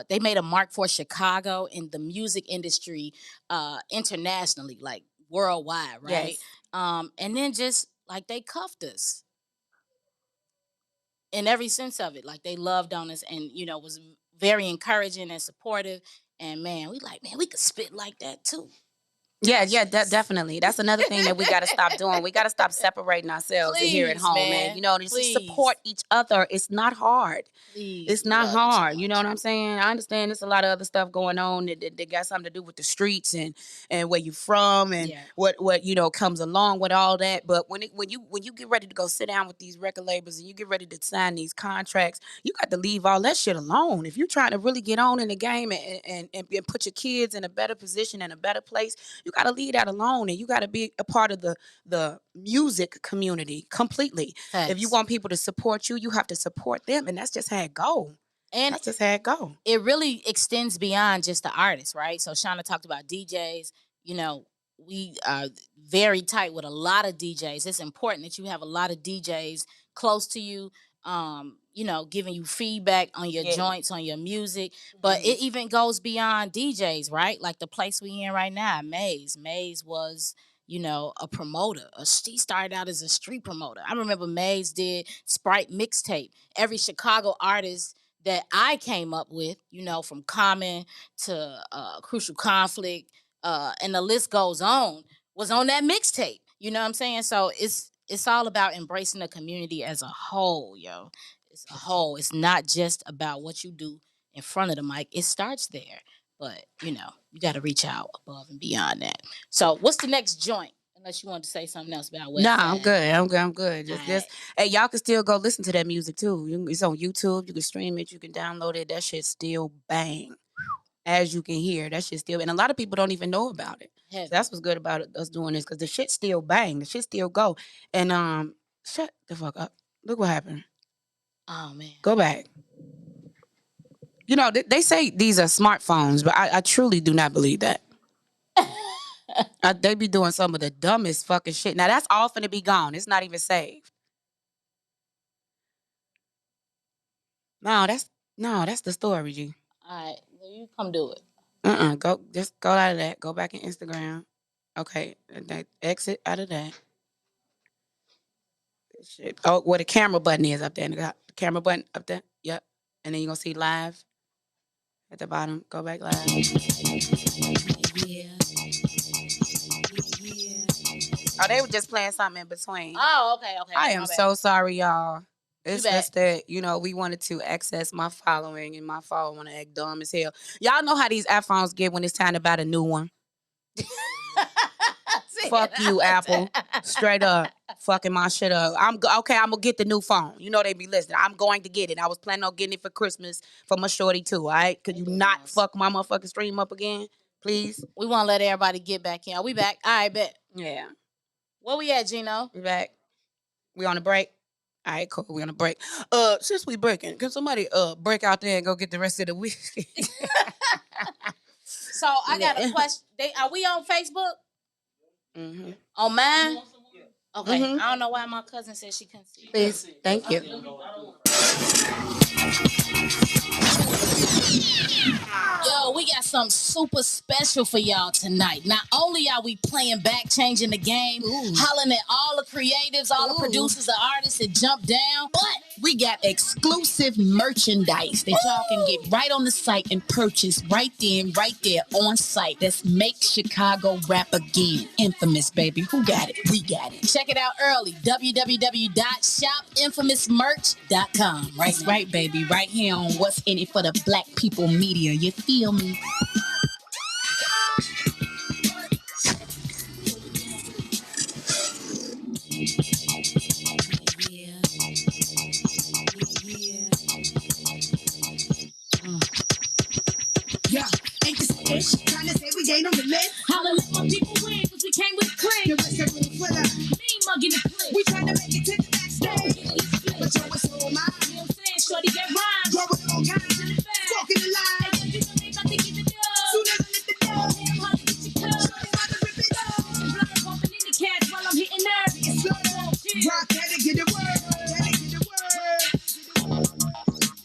Speaker 6: They made a mark for Chicago in the music industry internationally, like worldwide, right? Yes. And then just like they cuffed us in every sense of it. Like they loved on us and, was very encouraging and supportive. And man, we could spit like that too.
Speaker 3: Yeah, definitely. That's another thing that we got to stop doing. We got to stop separating ourselves here at home, man. Just support each other. It's not hard. It's not hard. You know what I'm saying? I understand there's a lot of other stuff going on that got something to do with the streets and where you from and what comes along with all that. But when you get ready to go sit down with these record labels and you get ready to sign these contracts, you got to leave all that shit alone. If you're trying to really get on in the game and put your kids in a better position and a better place, you got to leave that alone, and you got to be a part of the music community completely. Thanks. If you want people to support you, you have to support them, and that's just how it go. And that's just how it go.
Speaker 6: It really extends beyond just the artists, right? So Shawnna talked about DJs. We are very tight with a lot of DJs. It's important that you have a lot of DJs close to you. Giving you feedback on your joints, on your music. But it even goes beyond DJs, right? Like the place we in right now, Maze. Maze was, a promoter. She started out as a street promoter. I remember Maze did Sprite mixtape. Every Chicago artist that I came up with, from Common to Crucial Conflict, and the list goes on, was on that mixtape. You know what I'm saying? So it's all about embracing the community as a whole, yo. It's a whole. It's not just about what you do in front of the mic. It starts there. But, you got to reach out above and beyond that. So what's the next joint? Unless you want to say something else about Westside.
Speaker 3: Nah, I'm good. Just hey, y'all can still go listen to that music too. It's on YouTube. You can stream it. You can download it. That shit still bang. As you can hear, that shit still, and a lot of people don't even know about it. So that's what's good about us doing this, because the shit still bang. The shit still go. And shut the fuck up. Look what happened.
Speaker 6: Oh man.
Speaker 3: Go back. They say these are smartphones, but I truly do not believe that. They be doing some of the dumbest fucking shit. Now that's all finna be gone. It's not even saved. No, that's the story, G.
Speaker 6: All right, well, you come do it.
Speaker 3: Just go out of that. Go back in Instagram. Okay, exit out of that. Shit. Oh, where the camera button is up there. The camera button up there. Yep. And then you're gonna see live at the bottom. Go back live. Yeah. Oh, they were just playing something in between.
Speaker 6: Oh, okay.
Speaker 3: I am so sorry, y'all. It's just that, we wanted to access my following, and my follower want to act dumb as hell. Y'all know how these iPhones get when it's time to buy a new one. Fuck you, Apple. Straight up. Fucking my shit up. I'm going to get the new phone. They be listening. I'm going to get it. I was planning on getting it for Christmas for my shorty too, all right? Could you not fuck my motherfucking stream up again, please?
Speaker 6: We want to let everybody get back in. Are we back? All right, bet.
Speaker 3: Yeah.
Speaker 6: Where we at, Gino?
Speaker 3: We back. We on a break. All right, cool. We on a break. Since we breaking, can somebody break out there and go get the rest of the whiskey?
Speaker 6: So I got a question. Are we on Facebook?
Speaker 3: Mm-hmm.
Speaker 6: On mine? Okay.
Speaker 3: Mm-hmm.
Speaker 6: I don't know why my cousin said she couldn't see.
Speaker 3: Please, thank you.
Speaker 6: Yo, we got something super special for y'all tonight. Not only are we playing back, changing the game, hollering at all the creatives, all the producers, the artists that jump down, but we got exclusive merchandise that y'all can get right on the site and purchase right then, right there on site. That's Make Chicago Rap Again. Infamous, baby. Who got it? We got it. Check it out early. www.shopinfamousmerch.com. Right, baby. Right here on What's in It for the Black People Media. You feel me?
Speaker 2: Yeah, ain't this ish? Trying to say we ain't on the list.
Speaker 6: Holla, let my people win, cause we came with click.
Speaker 2: The rest of room full of.
Speaker 6: Me mugging the click.
Speaker 2: We trying to make it to the backstage. But yo, it's all mine.
Speaker 6: You know what I'm saying? Shorty get rhymes.
Speaker 2: Growing all kinds. Walking the line.
Speaker 6: Hey, you know they about to give it up.
Speaker 2: Soon as I lift the door.
Speaker 6: Damn, how to get your cup.
Speaker 2: Shorty about to rip it up.
Speaker 6: Blood bumping in the cats while I'm hitting nerves.
Speaker 2: It's slow. Rock, gotta get the word. Gotta get the word.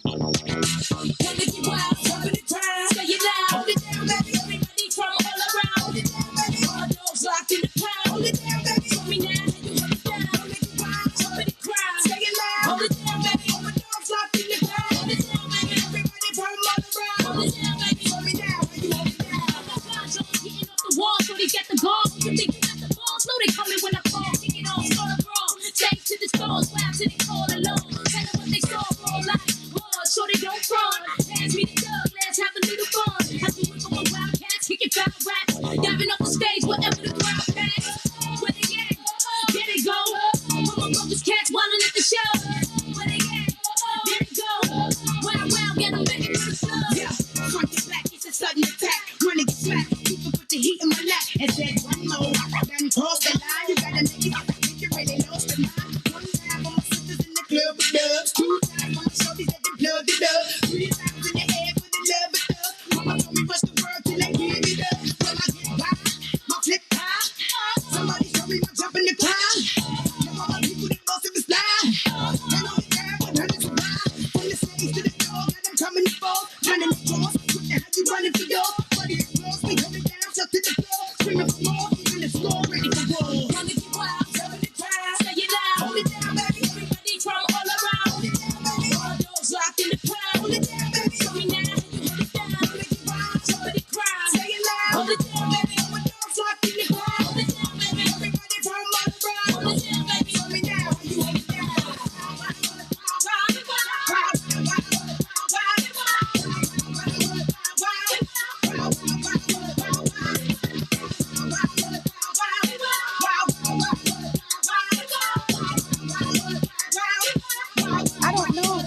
Speaker 6: Wanna get wild, jumping the time. Say it loud.
Speaker 2: Hold it down, baby.
Speaker 6: Everybody from all around.
Speaker 2: Hold it down, baby.
Speaker 6: All dogs locked in the pound.
Speaker 2: Hold it down, baby.
Speaker 6: Show me now how you hold it down.
Speaker 2: Hold it down.
Speaker 6: Jumping the crowd.
Speaker 2: Say it loud.
Speaker 6: Hold it down, baby.
Speaker 2: All the dogs locked in the ground.
Speaker 6: Hold it down, baby.
Speaker 2: Everybody from all around.
Speaker 6: Hold it down, baby.
Speaker 2: Show me now how you hold it down.
Speaker 6: Oh my God, Jones getting off the wall, so they got the ball. You think you got the balls? No, they coming when I fall. Kick it off, start a brawl. Take to the stars, wow, till they call alone. Tell them what they saw, roll like hard, so they don't fraud. Pass me the dub, let's have a little fun. As we whip on wildcats, kick it back raps. Diving off the stage, wherever the crowd pass. Where they at? There they go. Put my brothers cats wildin' at the show. Where they at? There they go. Wow, get them back into the show.
Speaker 2: Yeah, front to back, it's a sudden attack. Running get smacked, people put the heat in my lap. And said one more, then cross the line. You gotta make it really lost the mind. One time for my sisters in the club with dubs. Two times for my shorties at the plug it up. Three times in the air for the love of love. Mama told me rush the world till I give it up. When I get by, my flip high. Somebody show me my jump in the crowd. Come on, my people, they lost in the slide. And on the ground, 100 survive. From the stage to the door, got them coming to fall. Trying to make draws, what the hell you running for your? Body explodes, we hold it down, shut to the floor. Screaming for more, even the score ready for war.
Speaker 6: Wanna get wild, jumping the crowd. Say it loud.
Speaker 2: Hold it down, baby.
Speaker 6: Everybody from all around.
Speaker 2: Hold it down, baby.
Speaker 6: All dogs locked in the pound.
Speaker 2: Hold it down, baby.
Speaker 6: Show me now how you hold it down.
Speaker 2: Make it wild.
Speaker 6: Jumping the crowd.
Speaker 2: Say it loud.
Speaker 6: Hold it down, baby.
Speaker 2: All my dogs locked in the ground.
Speaker 6: Hold it down, baby.
Speaker 2: Everybody from all around.
Speaker 6: Hold it down, baby.
Speaker 2: Show me now how you hold it down.
Speaker 1: I don't know.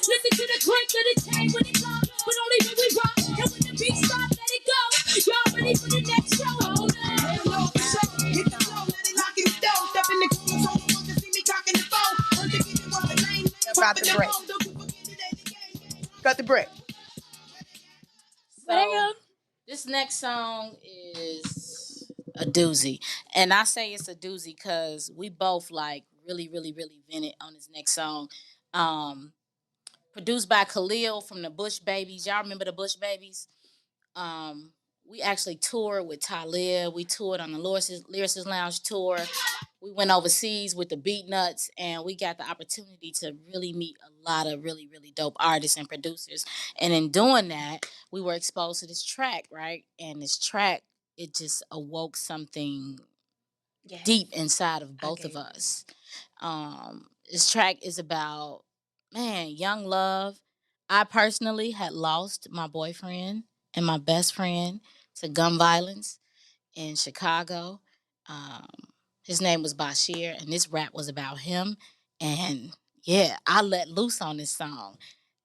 Speaker 6: Listen to the click of the chain when it comes, but only when we rock. And when the beat stop, let it go. Y'all ready for the next show? Hold up.
Speaker 2: Hit the flow, let it lock in the door. Step in the corner, so the ones that see me cocking the phone. Once they get it off the lane,
Speaker 3: About the break.
Speaker 2: don't you forget it ain't the game.
Speaker 3: Got the break.
Speaker 6: So, this next song is a doozy. And I say it's a doozy because we both like really vented on this next song. Produced by Khalil from the Bush Babies. Y'all remember the Bush Babies? We actually toured with Talib. We toured on the Lyricist Lounge tour. We went overseas with the Beat Nuts, and we got the opportunity to really meet a lot of really dope artists and producers. And in doing that, we were exposed to this track, right? And this track, it just awoke something deep inside of both of us. This track is about, man, young love. I personally had lost my boyfriend and my best friend to gun violence in Chicago. His name was Bashir, and this rap was about him. And yeah, I let loose on this song.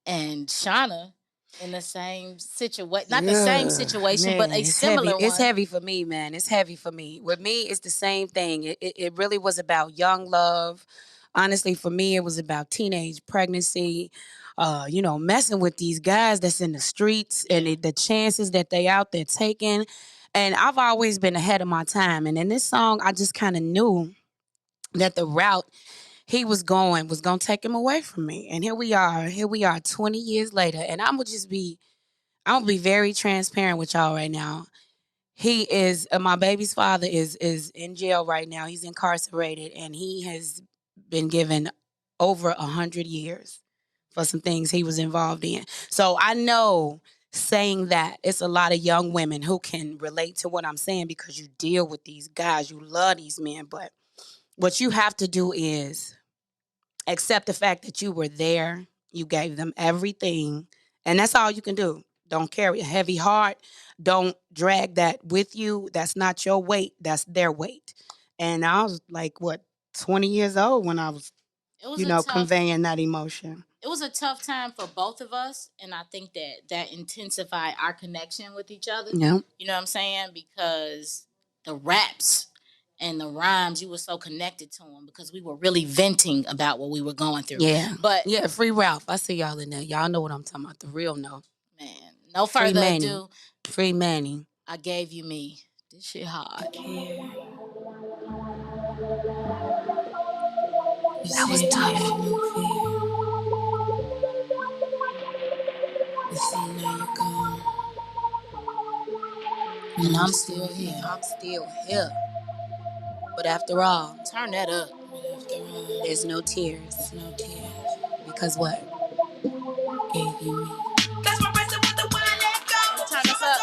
Speaker 6: And Shawnna, in the same situation, not the same situation, but
Speaker 3: Man,
Speaker 6: a
Speaker 3: it's heavy.
Speaker 6: similar
Speaker 3: It's
Speaker 6: one.
Speaker 3: heavy for me, man. It's heavy for me. With me, it's the same thing. It really was about young love. Honestly, for me, it was about teenage pregnancy. Messing with these guys that's in the streets and the chances that they out there taking. And I've always been ahead of my time. And in this song, I just kind of knew that the route he was going to take him away from me. And here we are. Here we are 20 years later. And I'm gonna be very transparent with y'all right now. He is my baby's father is in jail right now. He's incarcerated, and he has been given over 100 years for some things he was involved in. So I know saying that it's a lot of young women who can relate to what I'm saying because you deal with these guys, you love these men, but what you have to do is accept the fact that you were there, you gave them everything, and that's all you can do. Don't carry a heavy heart. Don't drag that with you. That's not your weight, that's their weight. And I was like, what, 20 years old when I was,
Speaker 6: It was a tough
Speaker 3: conveying that emotion.
Speaker 6: it was a tough time for both of us, and I think that intensified our connection with each other.
Speaker 3: Yeah.
Speaker 6: You know what I'm saying? Because the raps and the rhymes, you were so connected to them because we were really venting about what we were going through.
Speaker 3: Yeah.
Speaker 6: But
Speaker 3: Yeah, Free Ralph. I see y'all in there. Y'all know what I'm talking about. The real no.
Speaker 6: man, no
Speaker 3: Free
Speaker 6: further
Speaker 3: Manny.
Speaker 6: ado,
Speaker 3: Free Manny.
Speaker 6: I gave you me. This shit hard.
Speaker 3: That was tough.
Speaker 6: And I'm still here.
Speaker 3: I'm still here. But after all,
Speaker 6: Turn that up.
Speaker 3: there's no tears. Because what?
Speaker 2: That's my rest of the one I let go.
Speaker 6: Turn this up.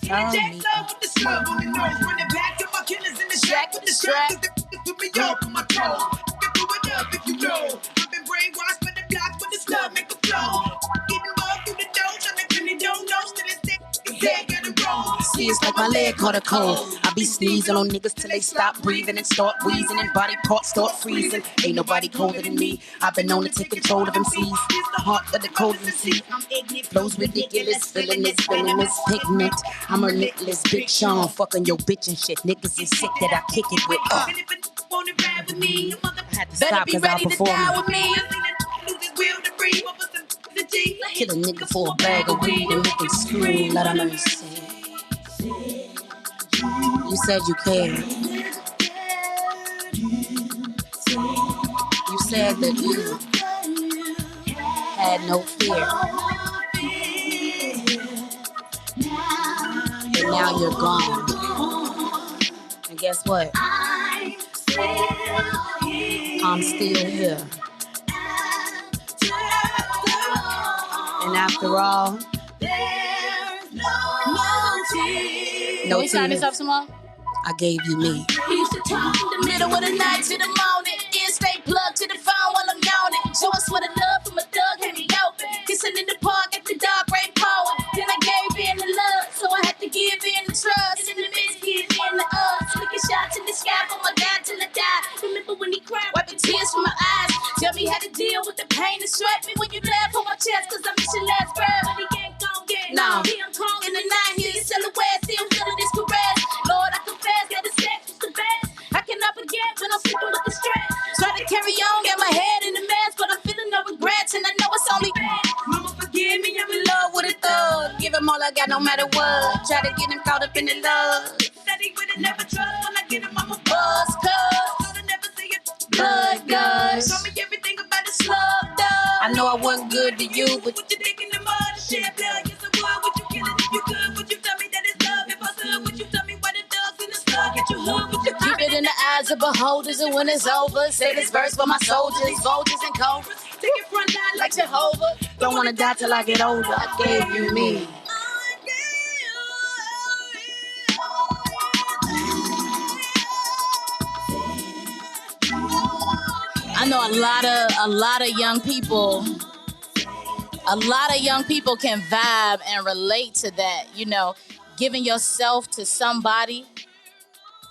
Speaker 3: Turn me up.
Speaker 2: With the slug on the nose, running back to my killers in the shack with the strap. Cause they put me up on my toes. Get through it up if you know. I've been brainwashed by the blocks, but the slug make a flow. Getting bug through the dough, trying to really don't know. Still it's dead, gotta roll.
Speaker 3: See, it's like my leg caught a cold. I be sneezing on niggas till they stop breathing and start wheezing and body parts start freezing. Ain't nobody colder than me. I've been known to take control of MCs. The heart of the cold MC. Flows ridiculous, feeling this venomous pigment. I'm a relentless Big Sean, fucking your bitch and shit. Niggas is sick that I kick it with.
Speaker 2: And if it wanna ride with me, your mother
Speaker 3: I had to
Speaker 6: Better
Speaker 3: stop
Speaker 6: be
Speaker 3: because I
Speaker 6: ready to
Speaker 3: performed.
Speaker 6: die with me.
Speaker 2: I seen that lose his will to breathe over some G.
Speaker 3: Kill a nigga for a bag of weed and make him scream. Let him mercy. You said you cared. You said that you had no fear. But now you're gone. And guess what? I'm still here. And after all,
Speaker 6: Can we sign this up some more?
Speaker 3: I gave you me.
Speaker 6: We used to talk in the middle of the night to the morning. In stay plugged to the phone while I'm yawning. Show us what a love from a thug had me open. Kissing in the park at the dark rain pouring. Then I gave in the love, so I had to give in the trust. In the midst, give in the us. Flicking shots in the sky for my God till I die. Remember when he cried, wiping tears from my eyes. Tell me how to deal with the pain and sweat me when you laugh on my chest. Cause I miss your last breath. But he ain't gon' get
Speaker 3: No.
Speaker 6: He I'm calling in the night, hear you silhouette. Still feeling this caress. Lord, I confess that the sex was the best. I cannot forget when I'm sleeping with the stress. Try to carry on, get my head in the mess, but I'm feeling no regrets, and I know it's only
Speaker 2: Mama, forgive me, I'm in
Speaker 3: Love with a thug. Give him all I got no matter what. Try to get him caught up in the love.
Speaker 2: that he would never trust when I get him, I'm a
Speaker 3: Buzz cut.
Speaker 2: I'll never see it.
Speaker 3: Blood gush.
Speaker 2: Tell me everything about the
Speaker 3: Slug dog. I know I wasn't good to you, but
Speaker 2: What you think in the mud and shed blood? Yes, I would. Would you kill it if you could? Would you tell me that it's love if I could? Would you tell me why the dogs in the slug get you hooked? Would you
Speaker 6: keep it in the eyes of beholders, and when it's over, say this verse for my soldiers, vultures, and cobras.
Speaker 2: take it front line
Speaker 6: Like Jehovah,
Speaker 3: don't wanna die till I get older. I gave you me.
Speaker 6: I know a lot of young people. A lot of young people can vibe and relate to that. You know, giving yourself to somebody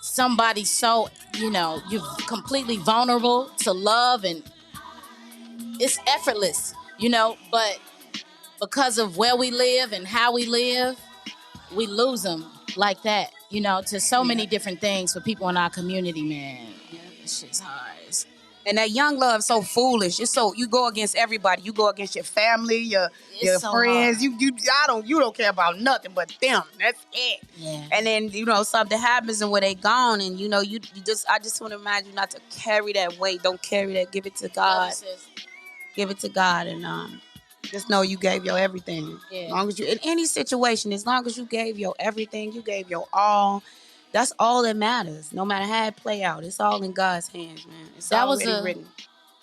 Speaker 6: so you're completely vulnerable to love, and it's effortless. But because of where we live and how we live, we lose them like that, you know, to so many different things for people in our community, man. Yeah, this shit's hard.
Speaker 3: And that young love so foolish. It's so you go against everybody. You go against your family, your
Speaker 6: so
Speaker 3: friends.
Speaker 6: hard.
Speaker 3: You don't care about nothing but them. That's it.
Speaker 6: Yeah.
Speaker 3: And then something happens and where they gone, and you just I just want to remind you not to carry that weight. Don't carry that. Give it to God. Give it to God, and just know you gave your everything.
Speaker 6: Yeah.
Speaker 3: As long as you in any situation, as long as you gave your everything, you gave your all. That's all that matters. No matter how it play out, it's all in God's hands, man. It's already written.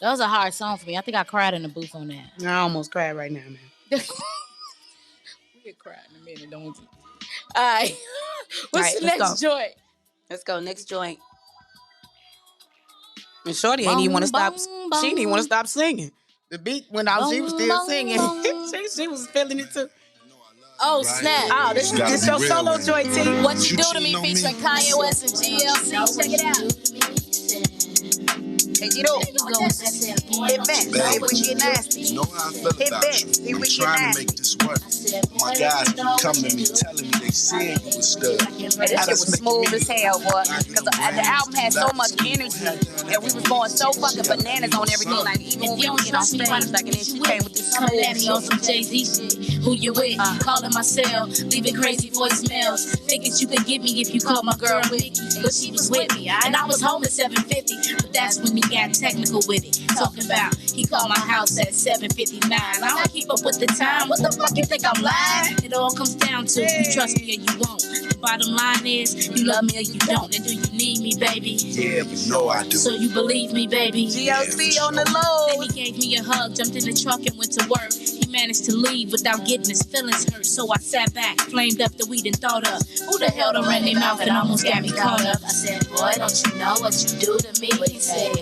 Speaker 6: That was a hard song for me. I think I cried in the booth on that.
Speaker 3: I almost cried right now, man.
Speaker 6: We can cry in a minute, don't we? All right. What's the next joint?
Speaker 3: Let's go. Next joint. And Shorty ain't even want to stop. She didn't even want to stop singing. The beat went out. She was still singing. she was feeling it too.
Speaker 6: Oh, snap.
Speaker 3: Oh, this is your solo joint, T.
Speaker 6: What You Do To Me featuring Kanye West and GLC. Check it out.
Speaker 3: Hey, Gito. Hit Vince. Hey, we get nasty.
Speaker 8: You know how I feel about you. I'm trying to make this work. My guys keep coming to me, telling me they said you was stuck.
Speaker 3: Hey, this shit was smooth as hell, boy. Because the album had so much energy. And we was going so fucking bananas on everything. Like, even when we would get on stage, like, and then she came with this
Speaker 4: Coming at me on some Jay-Z shit. Who you with? Calling my cell, leaving crazy voicemails. Thinking you could get me if you called my girl Vicky, but she was with me, and I was home at 7:50. But that's when he got technical with it. Talking about he called my house at 7:59. I don't keep up with the time. What the fuck you think I'm lying? It all comes down to you trust me or you won't. The bottom line is you love me or you don't. And do you need me, baby?
Speaker 8: Yeah, but no, I do.
Speaker 4: So you believe me, baby?
Speaker 3: GLC on the low.
Speaker 4: Then he gave me a hug, jumped in the truck and went to work. He managed to leave without getting his feelings hurt. So I sat back, flamed up the weed and thought of who the hell done ran their mouth and almost got me caught up. I said, boy, don't you know what you do to me? He said,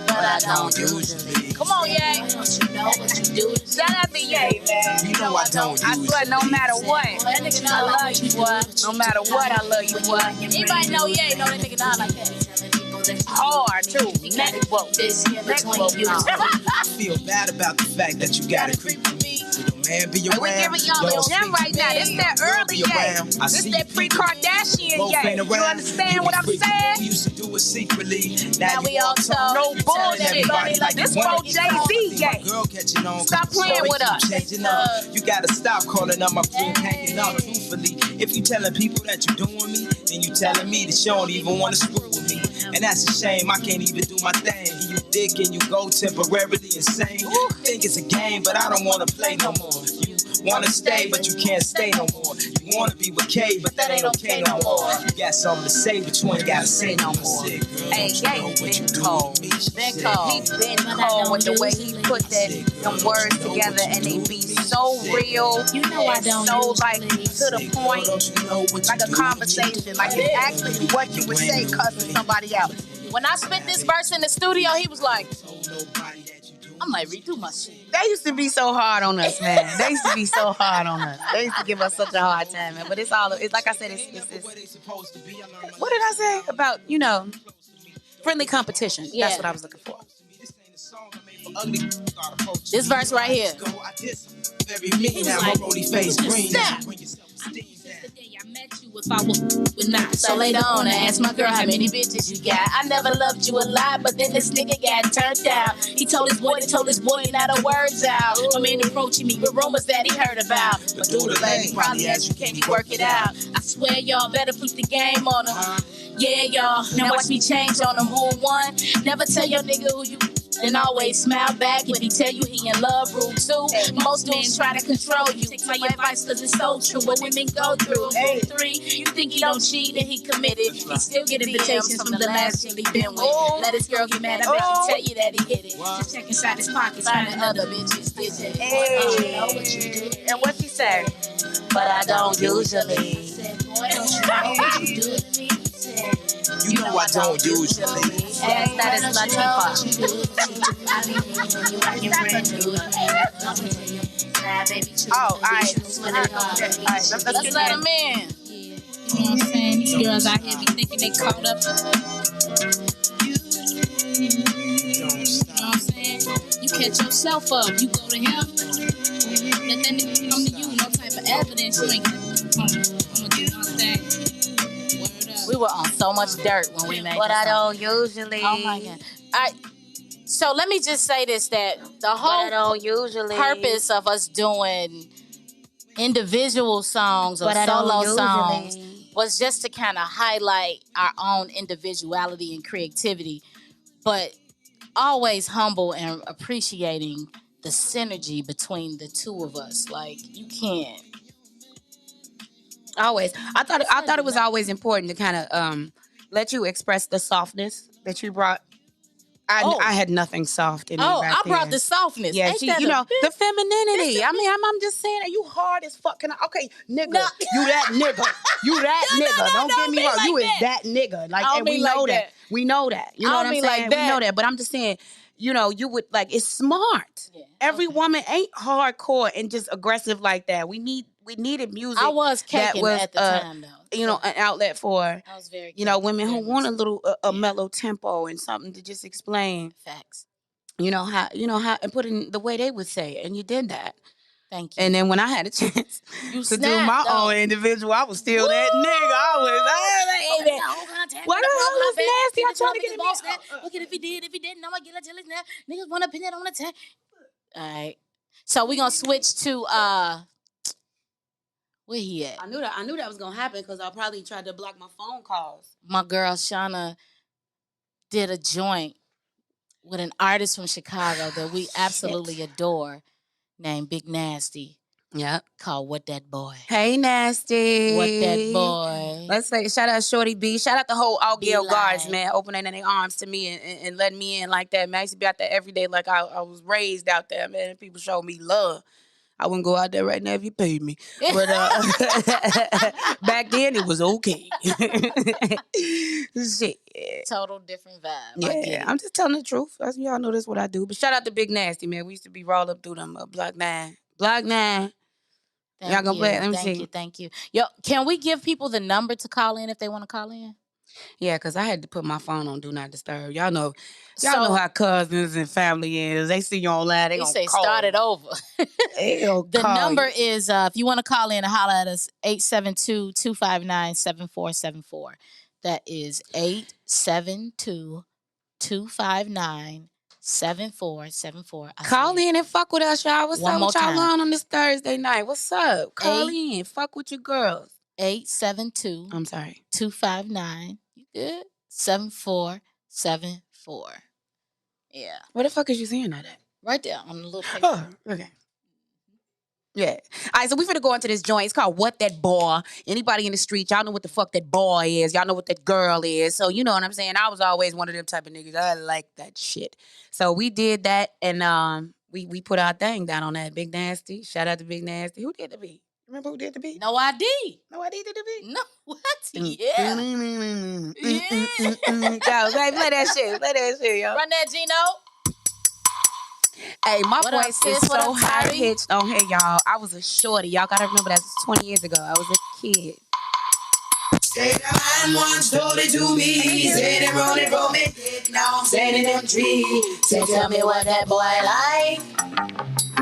Speaker 4: but I don't usually.
Speaker 3: Come on, Ye.
Speaker 4: Don't you know what you do to me?
Speaker 3: Shout out to Ye, man.
Speaker 8: You know I don't
Speaker 3: I swear, no matter what,
Speaker 4: That nigga
Speaker 3: I love you, boy. No matter what, I love you, boy.
Speaker 6: Anybody know Ye? Know that nigga not like that.
Speaker 3: Hard, too. Neck broke.
Speaker 4: This here between you.
Speaker 9: I feel bad about the fact that you gotta creep with me. Man, be around.
Speaker 3: We giving y'all a gem right now. This that early Ye. This that pre-Kardashian Ye. You understand what I'm saying?
Speaker 9: We used to do it secretly.
Speaker 3: Now we all talk. No bullshit, buddy. Like this whole Jay-Z Ye. Stop playing with us.
Speaker 9: You gotta stop calling up my friend, hanging out truthfully. If you telling people that you're doing me, then you telling me that you don't even want to screw with me. And that's a shame, I can't even do my thing. You dick and you go temporarily insane. You think it's a game, but I don't wanna play no more. You wanna stay, but you can't stay no more. You wanna be with K, but that ain't okay no more. You got something to say, but you ain't gotta say no more.
Speaker 3: Hey, Ye been cold. Been cold. He been cold with the way he put them words together, and they be so real.
Speaker 4: You know I don't
Speaker 3: so like to the point, like a conversation. Like it's actually what you would say cussing somebody out.
Speaker 6: When I spit this verse in the studio, he was like, I'm like, redo my shit.
Speaker 3: They used to be so hard on us, man. They used to be so hard on us. They used to give us such a hard time, man. But it's like I said, it's what did I say about, friendly competition?
Speaker 6: Yeah.
Speaker 3: That's what I was looking for.
Speaker 6: This verse right here.
Speaker 4: If I would not. So later on, I asked my girl how many bitches you got. I never loved you a lot, but then this nigga got turned down. He told his boy, not a words out. My man approaching me with rumors that he heard about. But through the lady probably asked you, can you work it out? I swear y'all better put the game on him. Yeah, y'all. Now watch me change on him. Rule 1, never tell your nigga who you. And always smile back if he tell you he in love. Rule 2, most men try to control you. Take my advice cause it's so true what women go through. Rule 3, you think he don't cheat and he committed. He still get invitations from the last girl he been with. Let his girl get mad, I bet he tell you that he hit it. Just check inside his pockets, finding other bitches did it.
Speaker 3: Hey,
Speaker 4: know what you do.
Speaker 3: And what she said?
Speaker 4: But I don't usually. Boy, don't you know what you do to me?
Speaker 9: You know I don't usually.
Speaker 3: Yes, that is my Teefa. Oh, all right.
Speaker 6: Let's let him in.
Speaker 4: You know what I'm saying? These girls out here be thinking they caught up. You know what I'm saying?
Speaker 6: You catch yourself up. You go to him. Let that nigga come to you. No type of evidence. You ain't I'm gonna do my thing. We were on so much dirt when we made
Speaker 7: But
Speaker 6: this
Speaker 7: I
Speaker 6: song.
Speaker 7: don't usually.
Speaker 6: Oh my God. So let me just say this, that the whole purpose of us doing individual songs or solo songs was just to kind of highlight our own individuality and creativity, but always humble and appreciating the synergy between the two of us. Like, you can't.
Speaker 3: Always. I thought it was always important to kind of let you express the softness that you brought. I had nothing soft in me back
Speaker 6: I brought
Speaker 3: then.
Speaker 6: the softness.
Speaker 3: Yeah,
Speaker 6: Ain't that
Speaker 3: the femininity. I mean, I'm just saying, you hard as fuck. Okay, nigga,
Speaker 6: No.
Speaker 3: you that nigga. You that nigga. Don't get me wrong.
Speaker 6: like
Speaker 3: You
Speaker 6: that.
Speaker 3: is that nigga. Like,
Speaker 6: I don't
Speaker 3: and we
Speaker 6: mean
Speaker 3: know
Speaker 6: like
Speaker 3: that.
Speaker 6: that.
Speaker 3: We know that. You
Speaker 6: I
Speaker 3: know
Speaker 6: don't
Speaker 3: what I'm
Speaker 6: mean
Speaker 3: saying?
Speaker 6: like
Speaker 3: We
Speaker 6: that.
Speaker 3: know that. But I'm just saying, you would, like, it's smart.
Speaker 6: Yeah,
Speaker 3: Every woman ain't hardcore and just aggressive like that. We needed music.
Speaker 6: I was
Speaker 3: that
Speaker 6: caking
Speaker 3: was,
Speaker 6: at the time, though.
Speaker 3: an outlet for,
Speaker 6: I was very
Speaker 3: women who want a little
Speaker 6: Yeah.
Speaker 3: mellow tempo and something to just explain.
Speaker 6: Facts.
Speaker 3: How and put in the way they would say it, and you did that.
Speaker 6: Thank you.
Speaker 3: And then when I had a chance to
Speaker 6: snapped,
Speaker 3: do my
Speaker 6: though.
Speaker 3: own individual, I was still that nigga. I was like, what the hell is nasty? I tried to get it.
Speaker 6: Look at if he didn't, I'm gonna get a jealous now. Niggas wanna pin it on the tag. All right. So we gonna switch to where he at?
Speaker 3: I knew that was gonna happen because I probably tried to block my phone calls.
Speaker 6: My girl Shawnna did a joint with an artist from Chicago that we absolutely adore, named Big Nasty.
Speaker 3: Yep.
Speaker 6: Called What That Boy.
Speaker 3: Hey, Nasty.
Speaker 6: What That Boy.
Speaker 3: Let's say shout out Shorty B. Shout out the whole All Gale guards, man, opening their arms to me and letting me in like that. Man, I used to be out there every day like I was raised out there, man. And people showed me love. I wouldn't go out there right now if you paid me. But back then it was okay. Shit.
Speaker 6: Total different vibe.
Speaker 3: Yeah, I'm just telling the truth. As y'all know, this is what I do. But shout out to Big Nasty, man. We used to be rolled up through them Block 9. Block 9. Y'all gonna play it? Let me see.
Speaker 6: Thank you. Yo, can we give people the number to call in if they want to call in?
Speaker 3: Yeah, because I had to put my phone on Do Not Disturb. Y'all know how cousins and family is. They see you online, they gonna say call.
Speaker 6: Start it over. The number
Speaker 3: you.
Speaker 6: is, if you want to call in and holler at us, 872-259-7474. That is 872-259-7474.
Speaker 3: Call in and fuck with us, y'all. What's
Speaker 6: One
Speaker 3: up
Speaker 6: more
Speaker 3: with y'all
Speaker 6: time.
Speaker 3: on this Thursday night? What's up? Call in. Fuck with your girls.
Speaker 6: 872.
Speaker 3: I'm sorry.
Speaker 6: 259. You good? 7474. Yeah.
Speaker 3: Where the fuck is you seeing that at?
Speaker 6: Right there on the little paper.
Speaker 3: Oh, okay. Yeah. All right, so we finna go into this joint. It's called What That Boy. Anybody in the street, y'all know what the fuck that boy is. Y'all know what that girl is. So you know what I'm saying? I was always one of them type of niggas. I like that shit. So we did that, and we put our thing down on that. Big Nasty. Shout out to Big Nasty. Who did the beat? Remember who did the beat?
Speaker 6: No ID.
Speaker 3: No ID did the beat?
Speaker 6: No, what? Yeah.
Speaker 3: Yeah. Yo, baby, play that shit. Play that shit, yo.
Speaker 6: Run that, Gino.
Speaker 3: Hey, my
Speaker 6: What
Speaker 3: voice
Speaker 6: up,
Speaker 3: is
Speaker 6: sis? What
Speaker 3: so
Speaker 6: up,
Speaker 3: high
Speaker 6: Tyree?
Speaker 3: pitched on here, y'all. I was a shorty. Y'all gotta remember that was 20 years ago. I was a kid.
Speaker 9: Say the man once told it to me. Say them rolling from me. Now I'm standing in them trees. Say tell me what that boy like.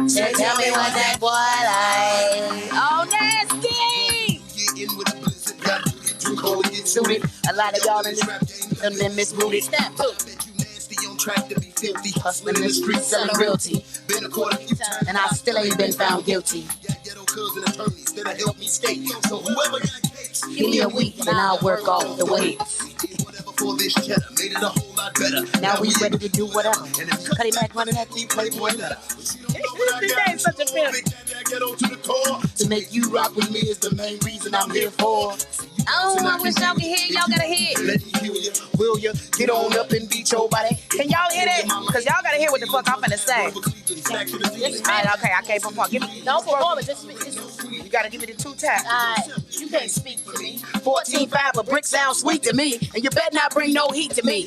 Speaker 9: Say tell me what that boy like.
Speaker 6: Oh, Nasty.
Speaker 9: Getting with a blizzard, got to get too cold to get suited.
Speaker 3: A lot of y'all in this them been misrooted.
Speaker 6: Snap, too.
Speaker 9: On track to be filthy, hustling in the streets, selling realty. Been a quarter few times,
Speaker 3: And I still ain't been found guilty.
Speaker 9: got ghetto cousin attorneys that help me skate. So whoever got cakes,
Speaker 3: Give me a week and I'll work off the weights.
Speaker 9: whatever for this cheddar, made it a whole lot better.
Speaker 3: Now we ready to do whatever.
Speaker 9: And if
Speaker 3: Cut him back running at me,
Speaker 9: Playboy letter.
Speaker 3: This ain't such a pimp.
Speaker 9: Ghetto to the core. To make you rock with me is the main reason I'm here for.
Speaker 3: Oh, I wish y'all could hear. Y'all gotta hear.
Speaker 9: Let me hear you. Will you get on up and beat your body?
Speaker 3: Can y'all hear that? Because y'all gotta hear what the fuck I'm finna say. All right, okay, I can't perform. Give me,
Speaker 6: Don't perform it. Just speak.
Speaker 3: you gotta give me the 2 taps.
Speaker 6: You can't speak for me.
Speaker 3: 14.5, a brick sounds sweet to me. And you better not bring no heat to me.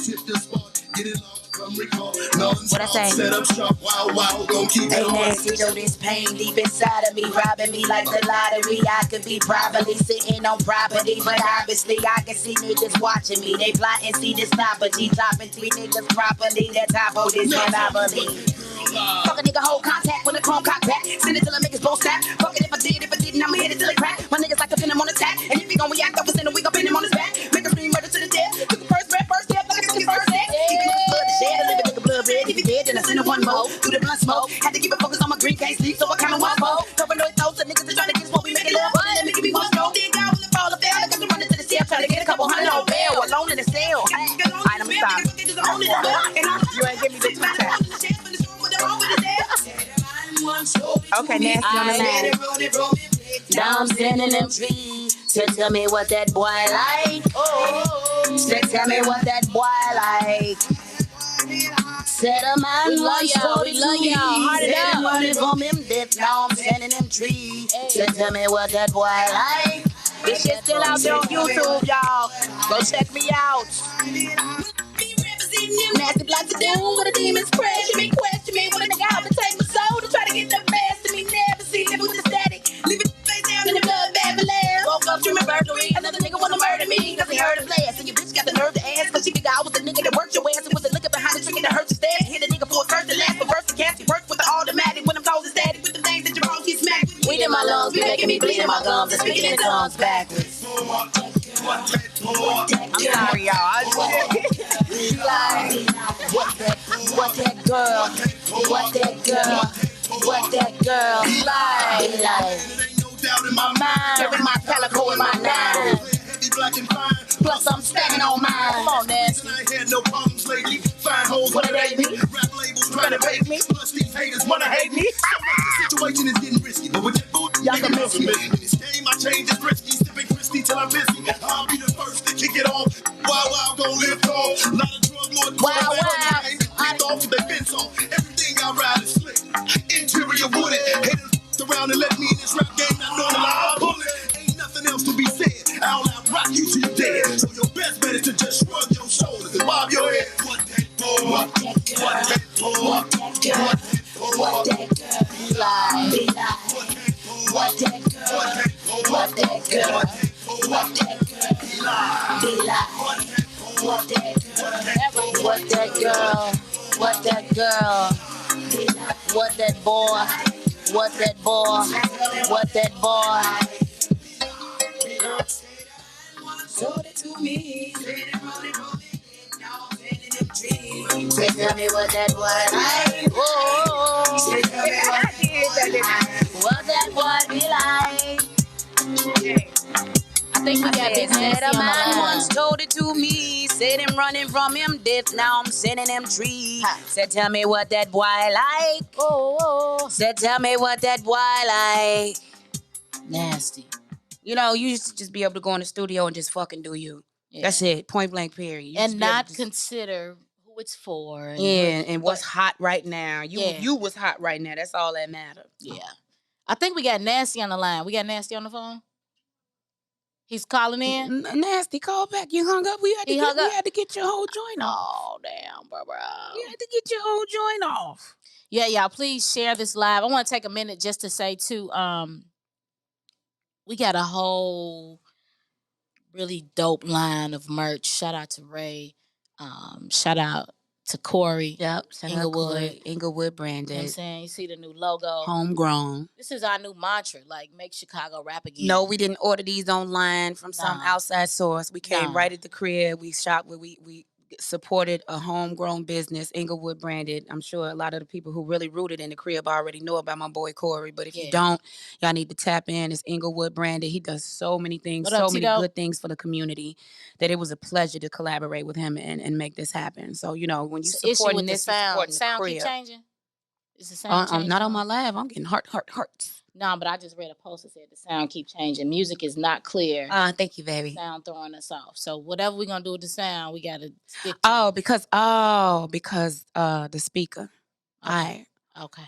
Speaker 9: Hit the spot, get it off.
Speaker 8: What I say? Set up shop, wow, don't keep
Speaker 2: Hey, nasty, Joe, this pain deep inside of me, robbing me like the lottery. I could be probably sitting on property, but obviously I can see niggas watching me. They plotting, see this property, topping 3 niggas properly. That top of this monopoly. Fuck a nigga, hold contact when the chrome cock back. Send it till the niggas both snap. Fuck it if I didn't, I'ma hit it till it crack. My niggas like to pin him on attack. And if he gon' react, I'll send a week up in him on his back. Make him scream murder to the death. Took the first step, like I took his first step. Keep it blood to shed, a little bit of blood red. If he dead, then I send him one more. Through the blunt smoke. Had to keep it focused on my green, can't sleep, so I kinda want more. Paranoid thoughts, the niggas is trying to get us what we making love. But then make me one stroke. Then God will fall of I got to run into the cell, trying to get a couple hundred on bail. Alone in the cell. Alright, I'ma stop. You ain't give me the 2 times. Okay, nasty on the line. Now I'm sending them trees. So tell me what that boy like. So tell me what that boy like. Said a man once told
Speaker 6: We love y'all. Heart it up.
Speaker 2: money from him dead. Now I'm sending them trees. So tell me what that boy like. This shit still out there on YouTube, y'all. Go check me out. Nasty blocks of doom with the demons pressure me, question me. When a nigga out to take my soul to try to get the best of me. Never see live with the static. Leave it face down in the blood bad for last. Woke up dreaming burglary. Another nigga wanna murder me. Cause he heard a blast. And your bitch got the nerve to ask. Cause she figured I was the nigga that worked your ass. And was the liquor behind the trick that hurt your stab. Hit a nigga for a first and last. But first the cast. He works with the automatic. When I'm told it's static. With the things that your bones get smacked. Weed in my lungs. Be making me bleed in my gums. And speaking in tongues backwards. I'm sorry, y'all. What that girl like?
Speaker 8: In my
Speaker 2: Mine, every my calico in my nine.
Speaker 8: heavy black and fine.
Speaker 2: Plus I'm standing on mine. Come on, nasty.
Speaker 8: I ain't had no problems lately. Fine hoes
Speaker 2: What they be?
Speaker 8: Rap labels trying to bait me. Plus these haters wanna hate me. The situation is getting risky, but with that boot,
Speaker 2: y'all can miss me.
Speaker 8: In this game, I change is risky. Sipping Christy till I'm busy. I'll be the first to kick it off. Wow, gon' live tall. Lot of drug lords.
Speaker 2: Wow.
Speaker 8: Lift off with their fence on. Everything I ride is slick. Interior wooded. Haters around and let me in this rap game. Not knowing the lie, I'm pulling. Ain't nothing else to be said. I'll rock you till you dead. So your best bet is to just shrug your shoulders and bob your head. What that boy? What that boy? What that girl?
Speaker 2: What that girl be like? What that girl? What that girl? What that girl be like? What that girl? What that girl? What that girl? What that boy? What that boy? What that boy? Sold it to me. Say, tell me what that boy like. Say, tell me what that boy be like.
Speaker 6: I think we got Big Nasty on the
Speaker 2: man
Speaker 6: line.
Speaker 2: once told it to me. Said him running from him death. Now I'm sending him trees. Said, tell me what that boy like. Said, tell me what that boy like.
Speaker 6: Nasty.
Speaker 3: You know, you used to just be able to go in the studio and just fucking do you. Yeah. That's it. Point blank, period. You
Speaker 6: and not consider who it's for.
Speaker 3: And what's hot right now. You was hot right now. That's all that matters.
Speaker 6: Yeah. I think we got Nasty on the line. We got Nasty on the phone? He's calling in?
Speaker 3: Nasty, call back. You hung up. We had to get your whole joint off.
Speaker 6: Oh, damn, bro.
Speaker 3: We had to get your whole joint off.
Speaker 6: Yeah, y'all, please share this live. I want to take a minute just to say, too, we got a whole really dope line of merch. Shout out to Ray. Shout out to Corey.
Speaker 3: Yep. Inglewood branded.
Speaker 6: You know what I'm saying? You see the new logo.
Speaker 3: Homegrown.
Speaker 6: This is our new mantra, like, make Chicago rap again.
Speaker 3: No, we didn't order these online from some outside source. We came right at the crib. We shopped where we supported a homegrown business, Inglewood branded. I'm sure a lot of the people who really rooted in the crib already know about my boy Corey. But if you don't, y'all need to tap in. It's Inglewood branded. He does so many things, many good things for the community that it was a pleasure to collaborate with him and make this happen. So, you know, when you supporting this,
Speaker 6: sound keep changing? Is the sound changing?
Speaker 3: Not on my live. I'm getting hearts.
Speaker 6: No, but I just read a post that said the sound keep changing. Music is not clear.
Speaker 3: Thank you, baby.
Speaker 6: Sound throwing us off. So whatever we're gonna do with the sound, we gotta stick to
Speaker 3: because the speaker.
Speaker 6: Okay. Okay.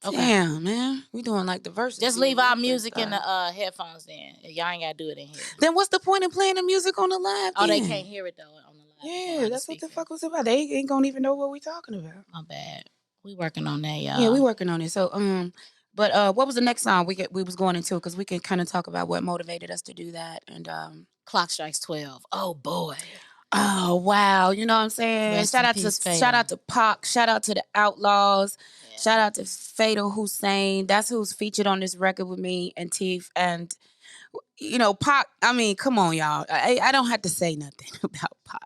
Speaker 3: Damn, man. We doing like the verses.
Speaker 6: Just leave our music in the headphones then. Y'all ain't gotta do it in here.
Speaker 3: Then what's the point of playing the music on the live?
Speaker 6: Oh, they can't hear it though on the live.
Speaker 3: Yeah, that's what the fuck was about. They ain't gonna even know what we talking about.
Speaker 6: My bad. We working on that, y'all.
Speaker 3: Yeah, we working on it. So, but what was the next song we was going into? Because we can kind of talk about what motivated us to do that. And
Speaker 6: Clock strikes 12. Oh boy.
Speaker 3: oh wow, you know what I'm saying?
Speaker 6: Rest
Speaker 3: shout
Speaker 6: in
Speaker 3: out
Speaker 6: peace,
Speaker 3: to shout out to Pac, shout out to the Outlaws, shout out to Fatal Hussein. That's who's featured on this record with me and Teef. And you know, Pac, I mean, come on, y'all. I don't have to say nothing about Pac.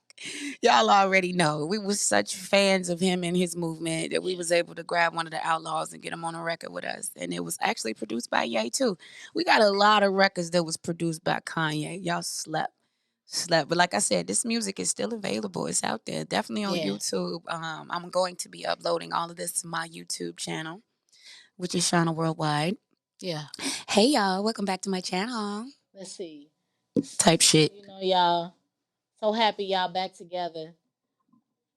Speaker 3: Y'all already know. We was such fans of him and his movement that we was able to grab one of the Outlaws and get him on a record with us. And it was actually produced by Ye too. We got a lot of records that was produced by Kanye. Y'all slept. But like I said, this music is still available. It's out there. Definitely on YouTube. I'm going to be uploading all of this to my YouTube channel, which is Shawnna Worldwide.
Speaker 6: Yeah.
Speaker 3: Hey y'all, welcome back to my channel.
Speaker 6: Let's see.
Speaker 3: Type shit.
Speaker 6: You know, y'all. So happy y'all back together.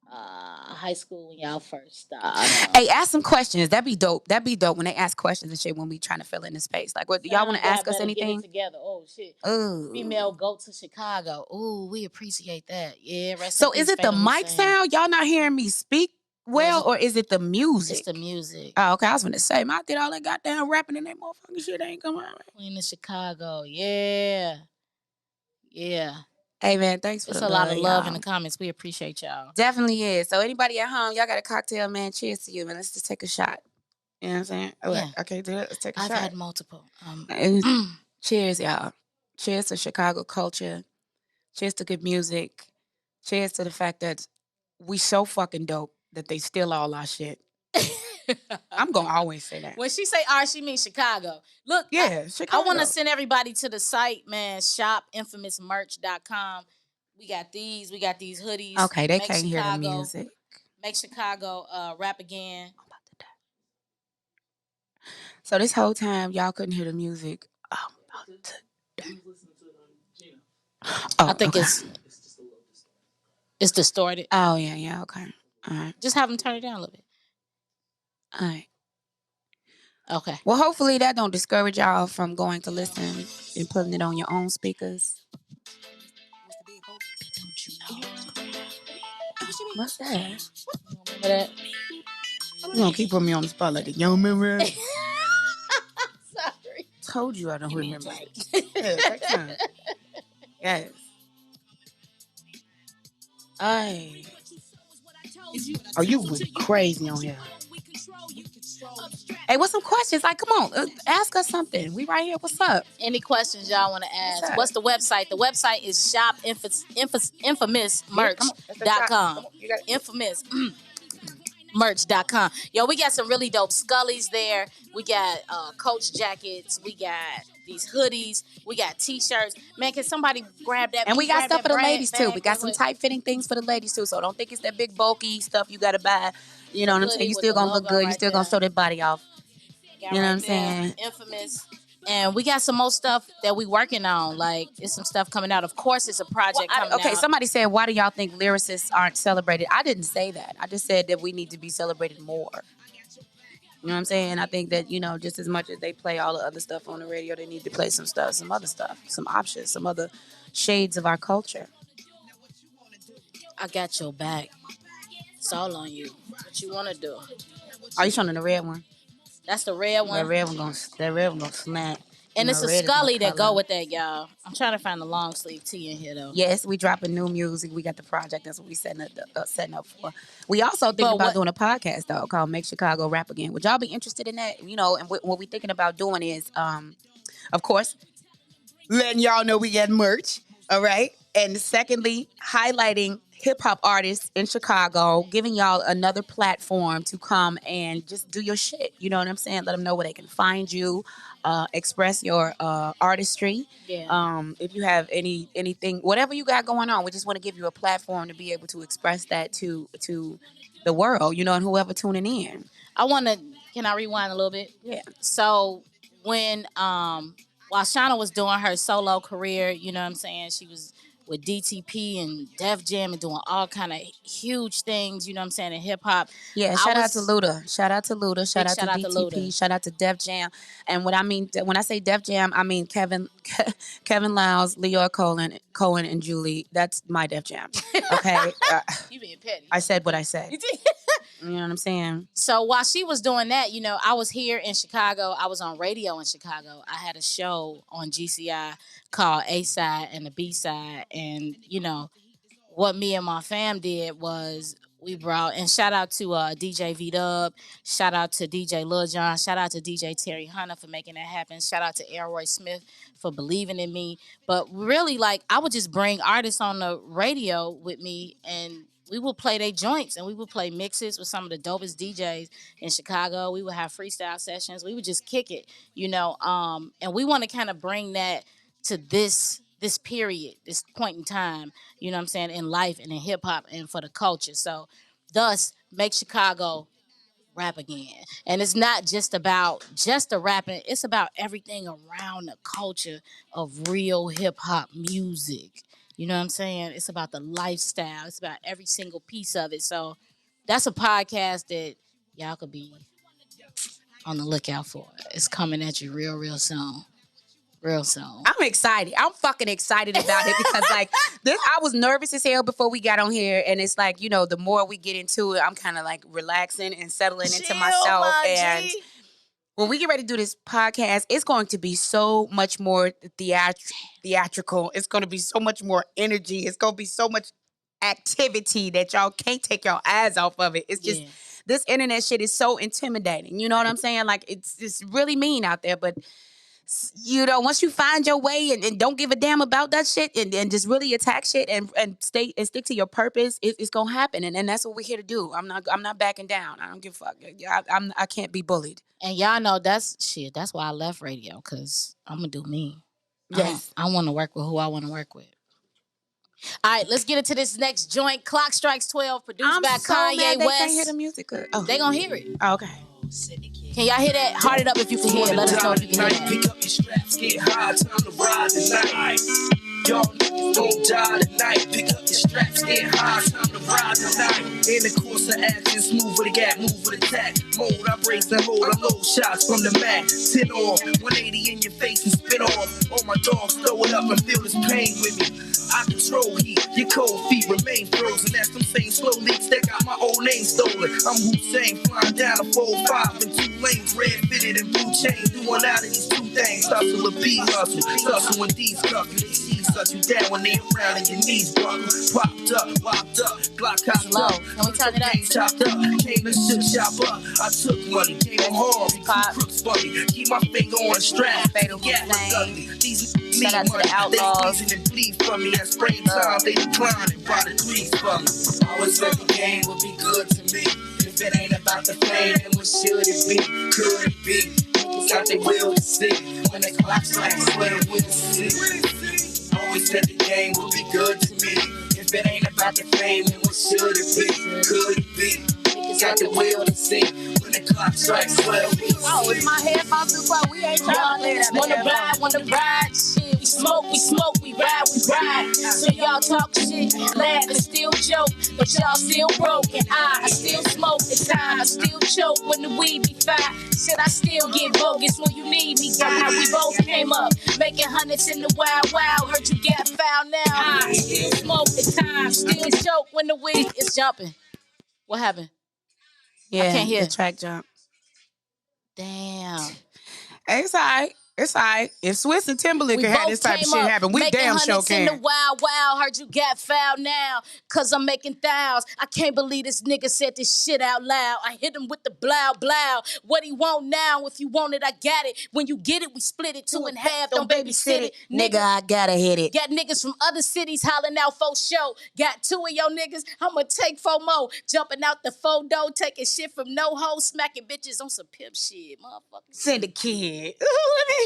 Speaker 6: High school when y'all first started.
Speaker 3: Hey, ask some questions. That'd be dope. That'd be dope when they ask questions and shit when we trying to fill in the space. Like, what y'all want to ask us anything?
Speaker 6: Get it together. Oh shit.
Speaker 3: Ooh.
Speaker 6: Female go to Chicago. Ooh, we appreciate that. Yeah.
Speaker 3: So is it the mic sound? Y'all not hearing me speak well, or is it the music?
Speaker 6: It's the music.
Speaker 3: Oh, okay. I was gonna say, I did all that goddamn rapping and that motherfucking shit ain't coming out.
Speaker 6: Queen of Chicago. Yeah. Yeah.
Speaker 3: Hey man, thanks for
Speaker 6: it's
Speaker 3: the
Speaker 6: a
Speaker 3: love,
Speaker 6: lot of love
Speaker 3: y'all.
Speaker 6: in the comments. We appreciate y'all.
Speaker 3: Definitely is. So anybody at home, y'all got a cocktail, man. Cheers to you, man. Let's just take a shot. You know what I'm saying?
Speaker 6: Yeah.
Speaker 3: Okay, do it. Let's take a shot.
Speaker 6: I've had multiple.
Speaker 3: Cheers, y'all. Cheers to Chicago culture. Cheers to good music. Cheers to the fact that we so fucking dope that they steal all our shit. I'm gonna always say that.
Speaker 6: When she say "our," she means Chicago. Look,
Speaker 3: yeah, Chicago.
Speaker 6: I want to send everybody to the site, man. Shopinfamousmerch.com. We got these hoodies.
Speaker 3: Okay, they can't hear the music.
Speaker 6: Make Chicago rap again.
Speaker 3: I'm about to die. So this whole time y'all couldn't hear the music. I'm about to die.
Speaker 6: I think it's distorted.
Speaker 3: Oh yeah, okay. All right.
Speaker 6: Just have them turn it down a little bit.
Speaker 3: All right.
Speaker 6: Okay.
Speaker 3: Well, hopefully that don't discourage y'all from going to listen and putting it on your own speakers. What's that?
Speaker 6: Remember that?
Speaker 3: You gonna keep putting me on the spot like that. You don't remember that?
Speaker 6: Sorry.
Speaker 3: Told you I don't remember. Yeah, take time. Yes. Hey. Oh, you crazy on here. Hey, what's some questions? Like, come on, ask us something. We right here. What's up?
Speaker 6: Any questions y'all want to ask? What's the website? The website is shopinfamousmerch.com. Infamous. Merch.com. Yo, we got some really dope Scullies there. We got Coach jackets. We got these hoodies. We got t-shirts. Man, can somebody grab that?
Speaker 3: And we got stuff for the ladies too. We got some tight fitting things for the ladies too. So don't think it's that big bulky stuff you gotta buy. You know what I'm saying? You still gonna look good. You still gonna show that body off. You know what I'm saying?
Speaker 6: Infamous. And we got some more stuff that we working on. Like, it's some stuff coming out. Of course, it's a project coming out.
Speaker 3: Okay, somebody said, why do y'all think lyricists aren't celebrated? I didn't say that. I just said that we need to be celebrated more. You know what I'm saying? I think that, just as much as they play all the other stuff on the radio, they need to play some other stuff, some options, some other shades of our culture.
Speaker 6: I got your back. It's all on you. What you want to do?
Speaker 3: Are you showing the red one?
Speaker 6: That's the red one.
Speaker 3: That red one gonna snap.
Speaker 6: And it's a Scully that go with that, y'all. I'm trying to find the long sleeve tee in here, though.
Speaker 3: Yes, we dropping new music. We got the project. That's what we setting up for. We also think about doing a podcast, though, called Make Chicago Rap Again. Would y'all be interested in that? And what we thinking about doing is, of course, letting y'all know we get merch. All right. And secondly, highlighting hip-hop artists in Chicago, giving y'all another platform to come and just do your shit. You know what I'm saying? Let them know where they can find you, express your artistry.
Speaker 6: Yeah.
Speaker 3: If you have anything, whatever you got going on, we just want to give you a platform to be able to express that to the world, and whoever tuning in.
Speaker 6: Can I rewind a little bit?
Speaker 3: Yeah.
Speaker 6: So when while Shawnna was doing her solo career, you know what I'm saying, she was with DTP and Def Jam and doing all kind of huge things, you know what I'm saying, in hip hop.
Speaker 3: Yeah,
Speaker 6: I
Speaker 3: shout out to
Speaker 6: was
Speaker 3: Luda. Shout out to Luda. Shout
Speaker 6: big
Speaker 3: out to
Speaker 6: shout out to
Speaker 3: DTP.
Speaker 6: Luda.
Speaker 3: Shout out to Def Jam. And what I mean when I say Def Jam, I mean Kevin Lyles, Leo Cohen, and Julie. That's my Def Jam. Okay,
Speaker 6: You being petty.
Speaker 3: I said what I said. You know what I'm saying?
Speaker 6: So while she was doing that, I was here in Chicago. I was on radio in Chicago. I had a show on GCI called A Side and the B Side, and what me and my fam did was we brought, and shout out to DJ V Dub, shout out to DJ Lil Jon, shout out to DJ Terry Hunter for making that happen, shout out to Elroy Smith for believing in me. But really, like, I would just bring artists on the radio with me, and we would play their joints, and we would play mixes with some of the dopest DJs in Chicago. We would have freestyle sessions. We would just kick it, and we want to kind of bring that to this period, this point in time, you know what I'm saying, in life and in hip hop and for the culture. So thus make Chicago rap again. And it's not just the rapping, it's about everything around the culture of real hip hop music. You know what I'm saying? It's about the lifestyle. It's about every single piece of it. So that's a podcast that y'all could be on the lookout for. It's coming at you real soon. Real soon.
Speaker 3: I'm excited. I'm fucking excited about it because like this, I was nervous as hell before we got on here, and it's like the more we get into it, I'm kind of like relaxing and settling into myself. And when we get ready to do this podcast, it's going to be so much more theatrical. It's going to be so much more energy. It's going to be so much activity that y'all can't take your eyes off of it. It's just this internet shit is so intimidating. You know what I'm saying? Like it's really mean out there, but. Once you find your way and don't give a damn about that shit and just really attack shit and stay and stick to your purpose, it's gonna happen. And that's what we're here to do. I'm not backing down. I don't give a fuck. I can't be bullied.
Speaker 6: And y'all know that's why I left radio, because I'm gonna do me.
Speaker 3: Yes.
Speaker 6: I want to work with who I want to work with. All right, let's get into this next joint. Clock Strikes 12, produced by Kanye
Speaker 3: They
Speaker 6: West.
Speaker 3: can't hear the music.
Speaker 6: They gonna hear it.
Speaker 3: Oh, okay.
Speaker 6: Can y'all hear that? Heart it up if you can hear it. Let us know if you can hear that.
Speaker 9: Pick up your straps, get high, time to ride tonight. Y'all don't die tonight. Pick up your straps, get high, time to ride tonight. In the course of action, smooth with the gap, move with attack. Mode, I brace and hold, I load shots from the Mac. 10 off, 180 in your face and spit off. All my dogs throw it up and feel this pain with me. I control heat, your cold feet remain frozen. That's them same slow leaks that got my old name stolen. I'm Hussein, flying down a 4-5 in 2 lanes, red fitted and blue chain. Doing out of these 2 things, hustle or be hustle. Hustle when these cuff you, these shut you down when they around and your knees buckle. Popped up, whopped up, Glock cocked up.
Speaker 6: Can we turn it up?
Speaker 9: Chopped up, came to shook shop up. I took money, gave them hard, crooks funny. Keep my finger on the strap,
Speaker 3: Fatal
Speaker 9: yeah,
Speaker 3: Hussein.
Speaker 9: these
Speaker 3: Shout out to the Outlaws.
Speaker 9: They bleed for me at springtime, they declining by the degrees for me. Always said the game would be good to me. If it ain't about the fame, then what should it be? Could it be? Niggas got their will to see. When the clock strikes 12, we'll see. Always said the game would be good to me. If it ain't about the fame, then what should it be? Could it be? Niggas got the will to see. When the clock strikes 12, we'll see.
Speaker 6: Oh, it's my headphones too quiet. We ain't trying to play that. Wanna ride, shit. We smoke, we ride. So y'all talk shit, laugh and still joke, but y'all still broke. And I still smoke at times, I still choke when the weed be fine. Shit, I still get bogus when you need me, God. We both came up, making hundreds in the wild. Heard you get foul now. I still smoke at times, still choke when the weed is jumping. What happened?
Speaker 3: Yeah,
Speaker 6: I can't hear.
Speaker 3: the track jump.
Speaker 6: Damn.
Speaker 3: It's all right. It's all right. If Swiss and Timberlake could have this type of shit happen, we damn sure can.
Speaker 6: In the wild, heard you got foul now, cause I'm making thousands. I can't believe this nigga said this shit out loud. I hit him with the blow. What he want now? If you want it, I got it. When you get it, we split it 2 and half. Don't babysit it.
Speaker 3: Nigga, I gotta hit it.
Speaker 6: Got niggas from other cities hollering out for show. Got 2 of your niggas, I'ma take 4 more. Jumping out the photo, taking shit from no hoe, smacking bitches on some pimp shit, motherfucker.
Speaker 3: Send a kid. Let me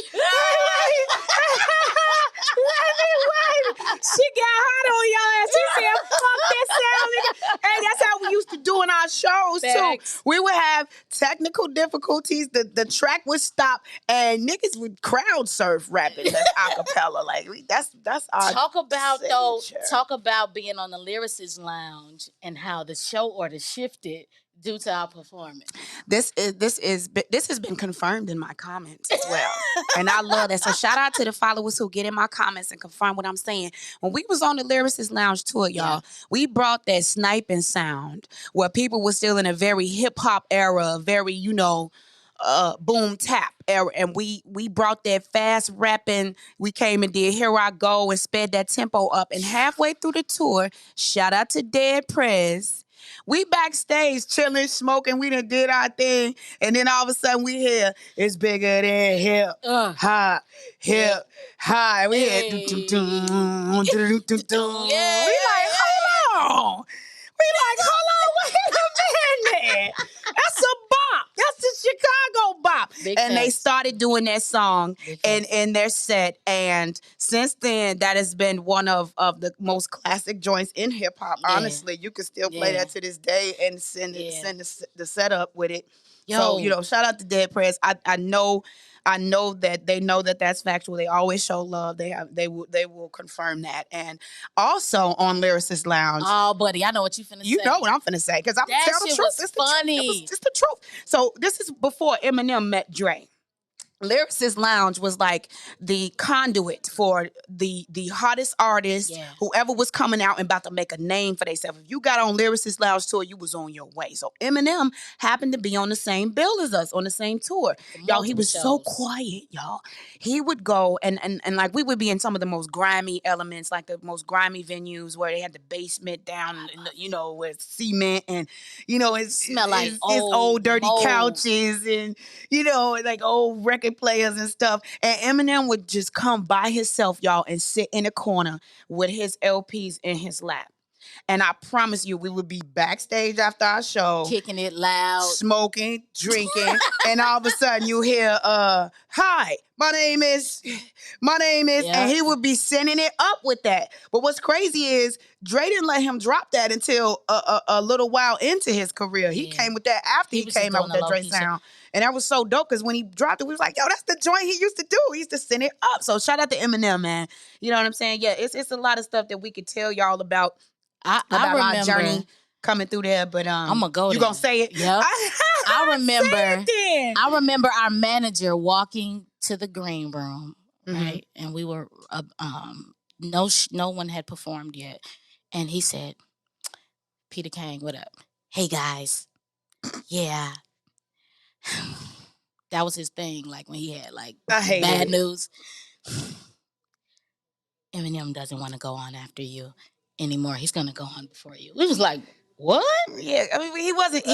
Speaker 3: She got hot on your ass. She said, fuck that sound, nigga. Hey, that's how we used to do in our shows, too. We would have technical difficulties. The track would stop, and niggas would crowd surf rapping. That's acapella. Like, that's our
Speaker 6: Talk about
Speaker 3: signature.
Speaker 6: talk about being on the Lyricist Lounge and how the show order shifted due to our performance.
Speaker 3: This has been confirmed in my comments as well. And I love that. So shout out to the followers who get in my comments and confirm what I'm saying. When we was on the Lyricist Lounge tour, y'all, we brought that sniping sound where people were still in a very hip hop era, very, boom tap era, and we brought that fast rapping. We came and did Here I Go and sped that tempo up. And halfway through the tour, shout out to Dead Prez. We backstage chilling, smoking. We done did our thing, and then all of a sudden we hear it's bigger than hip hop, hip high. We hear we like hold on, wait a minute. That's a bop. That's the Chicago bop. And they started doing that song in their set. And since then, that has been one of the most classic joints in hip hop. Yeah. Honestly, you can still play that to this day and send the setup with it. Yo. So, shout out to Dead Press. I know that they know that that's factual. They always show love. They will confirm that. And also on Lyricist Lounge.
Speaker 6: Oh, buddy, I know what you finna say.
Speaker 3: You know what I'm finna say because I'm gonna tell the truth.
Speaker 6: It's funny.
Speaker 3: It's the truth. So this is before Eminem met Dre. Lyricist Lounge was like the conduit for the hottest artists, whoever was coming out and about to make a name for themselves. If you got on Lyricist Lounge tour, you was on your way. So Eminem happened to be on the same bill as us, on the same tour. Y'all, he was so quiet, y'all. He would go and like we would be in some of the most grimy elements, like the most grimy venues where they had the basement down, with cement and, it
Speaker 6: smell like
Speaker 3: old dirty couches and, like old record players and stuff. And Eminem would just come by himself, y'all, and sit in a corner with his LPs in his lap. And I promise you, we would be backstage after our show.
Speaker 6: Kicking it loud.
Speaker 3: Smoking, drinking. And all of a sudden you hear, hi, my name is, and he would be sending it up with that. But what's crazy is Dre didn't let him drop that until a little while into his career. He came with that after he came out with that Dre sound. And that was so dope because when he dropped it, we was like, yo, that's the joint he used to do. He used to send it up. So shout out to Eminem, man. You know what I'm saying? Yeah, it's a lot of stuff that we could tell y'all about our journey coming through there. But
Speaker 6: I'm gonna go.
Speaker 3: You gonna say it?
Speaker 6: Yep. I remember our manager walking to the green room, right? And we were no one had performed yet, and he said, "Peter Kang, what up? Hey guys, yeah." That was his thing, like when he had like bad news. Eminem doesn't want to go on after you anymore. He's gonna go on before you. We was like, what?
Speaker 3: Yeah, I mean, he wasn't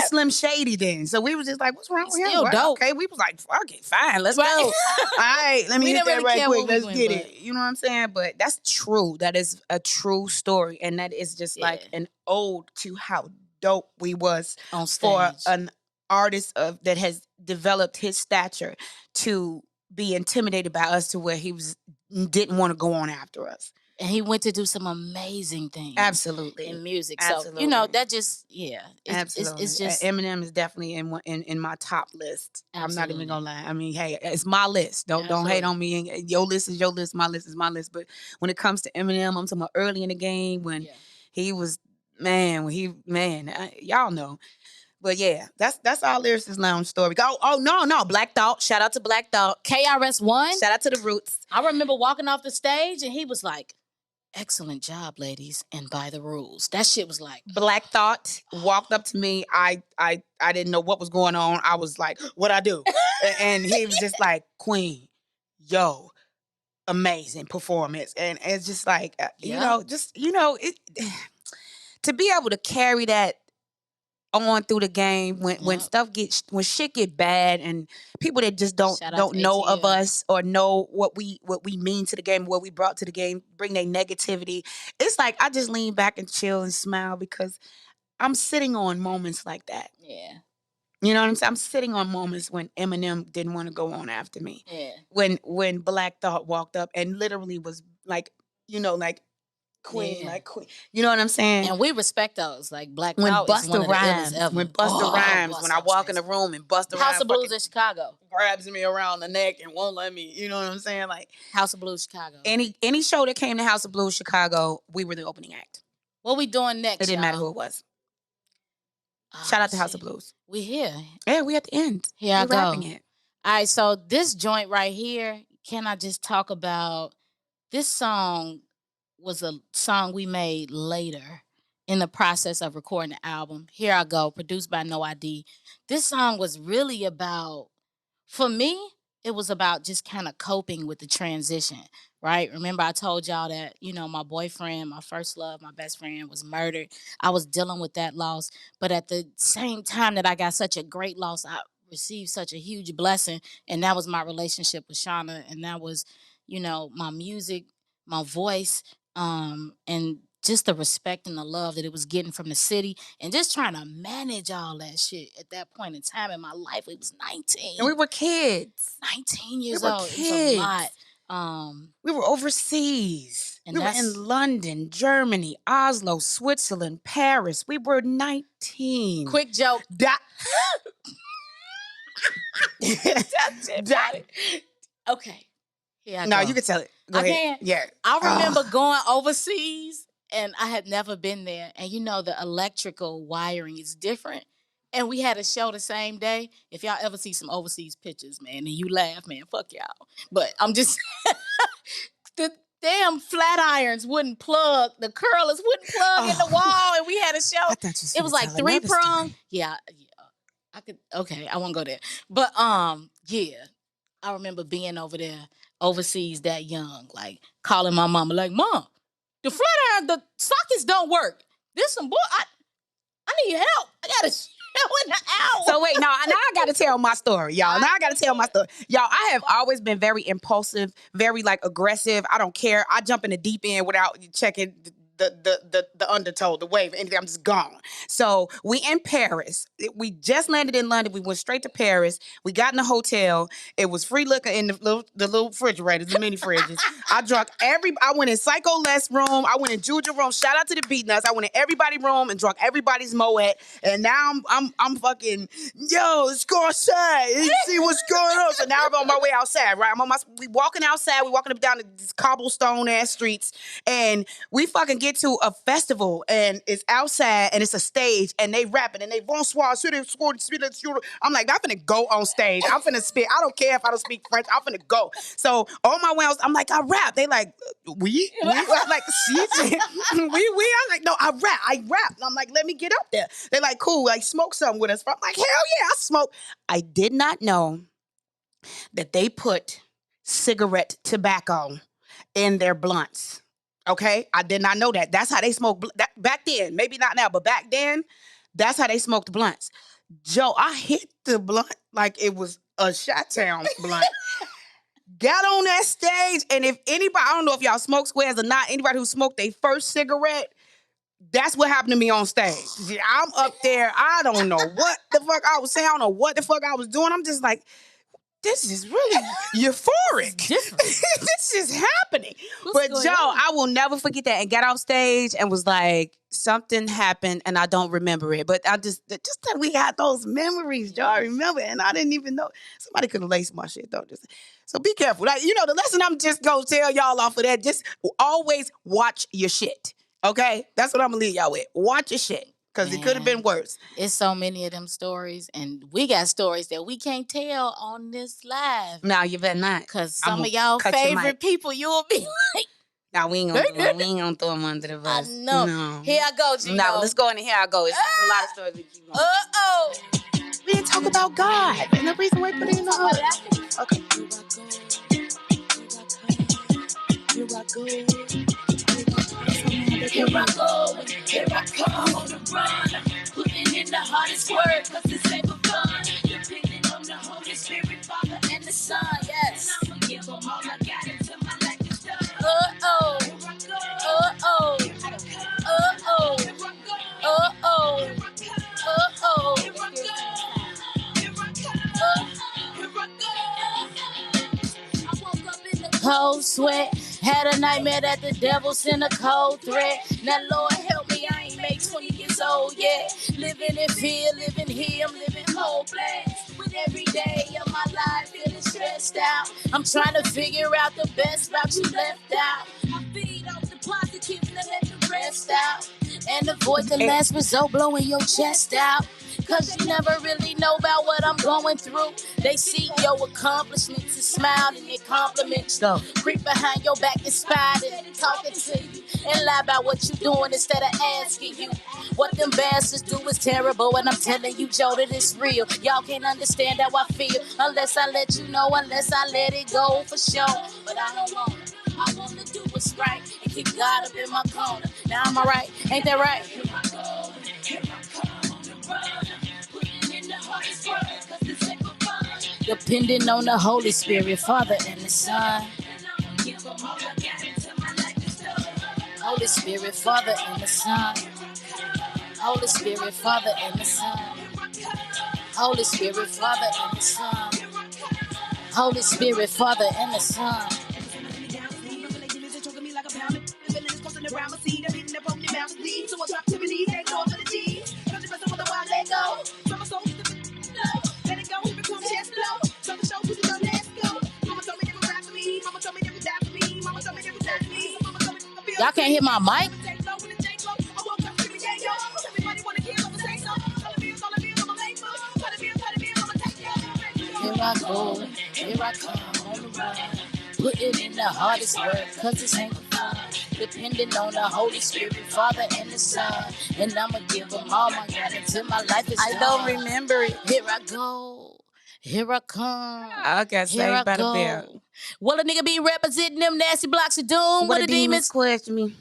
Speaker 3: Slim Shady then, so we was just like, what's wrong with him?
Speaker 6: Still dope.
Speaker 3: Okay, we was like, fuck it, fine, let's go. All right, let me hit that right quick. Let's get it. You know what I'm saying? But that's true. That is a true story, and that is just like an ode to how dope we was
Speaker 6: on stage
Speaker 3: for an artist that has developed his stature to be intimidated by us to where he didn't want to go on after us.
Speaker 6: And he went to do some amazing things.
Speaker 3: Absolutely.
Speaker 6: In music.
Speaker 3: Absolutely.
Speaker 6: So, that just,
Speaker 3: absolutely.
Speaker 6: It's just...
Speaker 3: Eminem is definitely in my top list. Absolutely. I'm not even going to lie. I mean, hey, it's my list. Don't hate on me. Your list is your list. My list is my list. But when it comes to Eminem, I'm talking about early in the game when he was, y'all know. But yeah, that's our Lyricist Lounge story. No, Black Thought. Shout out to Black Thought.
Speaker 6: KRS-One.
Speaker 3: Shout out to the Roots.
Speaker 6: I remember walking off the stage and he was like, excellent job, ladies, and by the rules. That shit was like...
Speaker 3: Black Thought walked up to me. I didn't know what was going on. I was like, what'd I do? And he was just like, Queen, yo, amazing performance. And it's just like, to be able to carry that on through the game when shit get bad and people that just don't know of us or know what we mean to the game, what we brought to the game, bring their negativity. It's like I just lean back and chill and smile because I'm sitting on moments like that.
Speaker 6: Yeah.
Speaker 3: You know what I'm saying? I'm sitting on moments when Eminem didn't want to go on after me.
Speaker 6: Yeah.
Speaker 3: When Black Thought walked up and literally was like, like queen,
Speaker 6: Yeah.
Speaker 3: like queen. You know what I'm saying?
Speaker 6: And we respect those. Like Black
Speaker 3: When
Speaker 6: Thought is one
Speaker 3: Busta
Speaker 6: of the illest
Speaker 3: Rhymes,
Speaker 6: ever.
Speaker 3: when Busta Rhymes, when I
Speaker 6: Busta was
Speaker 3: walk in the
Speaker 6: crazy.
Speaker 3: room and Busta
Speaker 6: House
Speaker 3: Rhymes
Speaker 6: of Blues
Speaker 3: fucking
Speaker 6: in Chicago.
Speaker 3: grabs me around the neck and won't let me, you know what I'm saying? Like
Speaker 6: House of Blues Chicago.
Speaker 3: any show that came to House of Blues Chicago, we were the opening act.
Speaker 6: What we doing next?
Speaker 3: It didn't matter who it was. Shout out to House of Blues.
Speaker 6: We here.
Speaker 3: Yeah, we at the end.
Speaker 6: Here I
Speaker 3: We're
Speaker 6: go.
Speaker 3: wrapping it.
Speaker 6: All right, so this joint right here, can I just talk about this song? Was a song we made later in the process of recording the album. Here I Go, produced by No ID. This song was really about, for me, it was about just kind of coping with the transition, right? Remember I told y'all that, my boyfriend, my first love, my best friend was murdered. I was dealing with that loss. But at the same time that I got such a great loss, I received such a huge blessing. And that was my relationship with Shawnna. And that was, my music, my voice, and just the respect and the love that it was getting from the city, and just trying to manage all that shit at that point in time in my life. It was 19.
Speaker 3: And we were kids.
Speaker 6: 19 years
Speaker 3: we were
Speaker 6: old.
Speaker 3: Kids.
Speaker 6: It was a lot.
Speaker 3: We were overseas.
Speaker 6: And
Speaker 3: we were in London, Germany, Oslo, Switzerland, Paris. We were 19.
Speaker 6: Quick joke. Okay. Yeah.
Speaker 3: No, you can tell it. Go ahead.
Speaker 6: Can.
Speaker 3: Yeah.
Speaker 6: I remember going overseas, and I had never been there. And the electrical wiring is different. And we had a show the same day. If y'all ever see some overseas pictures, man, and you laugh, man, fuck y'all. But I'm just the damn flat irons wouldn't plug, the curlers wouldn't plug in the wall, and we had a show. It was like 3-prong. Yeah. I could. Okay, I won't go there. But yeah, I remember being over there overseas that young, like calling my mama, like, Mom, the flat iron, the sockets don't work. This some boy. I need help. I got a show in the hour.
Speaker 3: So wait, now I got to tell my story, y'all. Now I got to tell my story. Y'all, I have always been very impulsive, very aggressive. I don't care. I jump in the deep end without checking the undertow, the wave, anything. I'm just gone. So we in Paris. We just landed in London. We went straight to Paris. We got in the hotel. It was free liquor in the little refrigerators, the mini fridges. I went in Psycho Les room. I went in Juju room. Shout out to the Beat Nuts. I went in everybody's room and drunk everybody's Moet. And now I'm fucking, yo, let's go outside and see what's going on. So now I'm on my way outside, right? We walking outside. We walking up down these cobblestone ass streets, and we fucking get to a festival, and it's outside, and it's a stage, and they rapping, and they bonsoir, I'm like, I'm finna go on stage. I'm finna spit. I don't care if I don't speak French. I'm finna go. So on my way out, I'm like, I rap. They like, we? I'm like, we? I'm like, no, I rap. And I'm like, let me get up there. They're like, cool, like smoke something with us. I'm like, hell yeah, I smoke. I did not know that they put cigarette tobacco in their blunts. Okay, I did not know that. That's how they smoked back then. Maybe not now, but back then, that's how they smoked blunts. Joe, I hit the blunt like it was a Chi-Town blunt. Got on that stage, and if anybody, I don't know if y'all smoke squares or not, anybody who smoked their first cigarette, that's what happened to me on stage. I'm up there. I don't know what the fuck I was saying. I don't know what the fuck I was doing. I'm just like, this is really euphoric. This is happening. But Joe, I will never forget that. And got off stage and was like, something happened and I don't remember it. But I just that we got those memories, Joe. I remember, and I didn't even know. Somebody could have laced my shit though. So be careful. Like, the lesson I'm just gonna tell y'all off of that, just always watch your shit. Okay? That's what I'm gonna leave y'all with. Watch your shit. Because it could have been worse.
Speaker 6: It's so many of them stories, and we got stories that we can't tell on this live.
Speaker 3: No, you better not.
Speaker 6: Because some of y'all favorite people, you'll be like,
Speaker 3: no, we ain't gonna throw them under the bus.
Speaker 6: I know. No. Here I go, Gino.
Speaker 3: No, let's go in and here I go. It's a lot of stories with Gino. We didn't talk about God. And the reason why we put it in the hood. Okay. Here I go.
Speaker 2: Here I go, here I come on the run. Putting in the hardest work, cause it's ain't for fun. Depending on the Holy Spirit, Father, and the Son, yes. And I'ma give them all I got until my life is done.
Speaker 6: Uh-oh.
Speaker 2: Here I go.
Speaker 6: Uh-oh.
Speaker 2: Here I come.
Speaker 6: Uh-oh.
Speaker 2: Here I go.
Speaker 6: Uh-oh.
Speaker 2: Here I come.
Speaker 6: Uh-oh.
Speaker 2: Here I go.
Speaker 6: cold sweat. Had a nightmare that the devil sent a cold threat. Now, Lord, help me, I ain't made 20 years old yet. Living in fear, living here, I'm living hopeless. With every day of my life, feeling stressed out. I'm trying to figure out the best route you left out. I feed off the positives, now let the rest out. And avoid the last result, blowing your chest out. Cause you never really know about what I'm going through. They see your accomplishments and smile and their compliments. Go. Creep behind your back and spy and talking to you. And lie about what you doing instead of asking you. What them bastards do is terrible. And I'm telling you, Joe, that it's real. Y'all can't understand how I feel unless I let you know, unless I let it go for sure. But I don't want it. I wanna do what's right and keep God up in my corner. Now am I right? Ain't that right? Here I go, here I come on the run. Putting in the hardest work, cause this ain't for fun. Depending on the Holy Spirit, Father and the Son. Holy Spirit, Father and the Son. Holy Spirit, Father and the Son. Holy Spirit, Father and the Son. Holy Spirit, Father and the Son. Y'all can't hear my mic? Here I go, here I come on the run. Putting in the hardest work, cause this ain't fun. Depending on the Holy Spirit, Father and the Son. And I'ma give them all my God until my life is done.
Speaker 3: I don't remember it.
Speaker 6: Here I go, here I come.
Speaker 3: I got
Speaker 6: Here I
Speaker 3: saved by the
Speaker 6: go.
Speaker 3: bell.
Speaker 6: Will a nigga be representing them nasty blocks of doom?
Speaker 3: What the demons question me?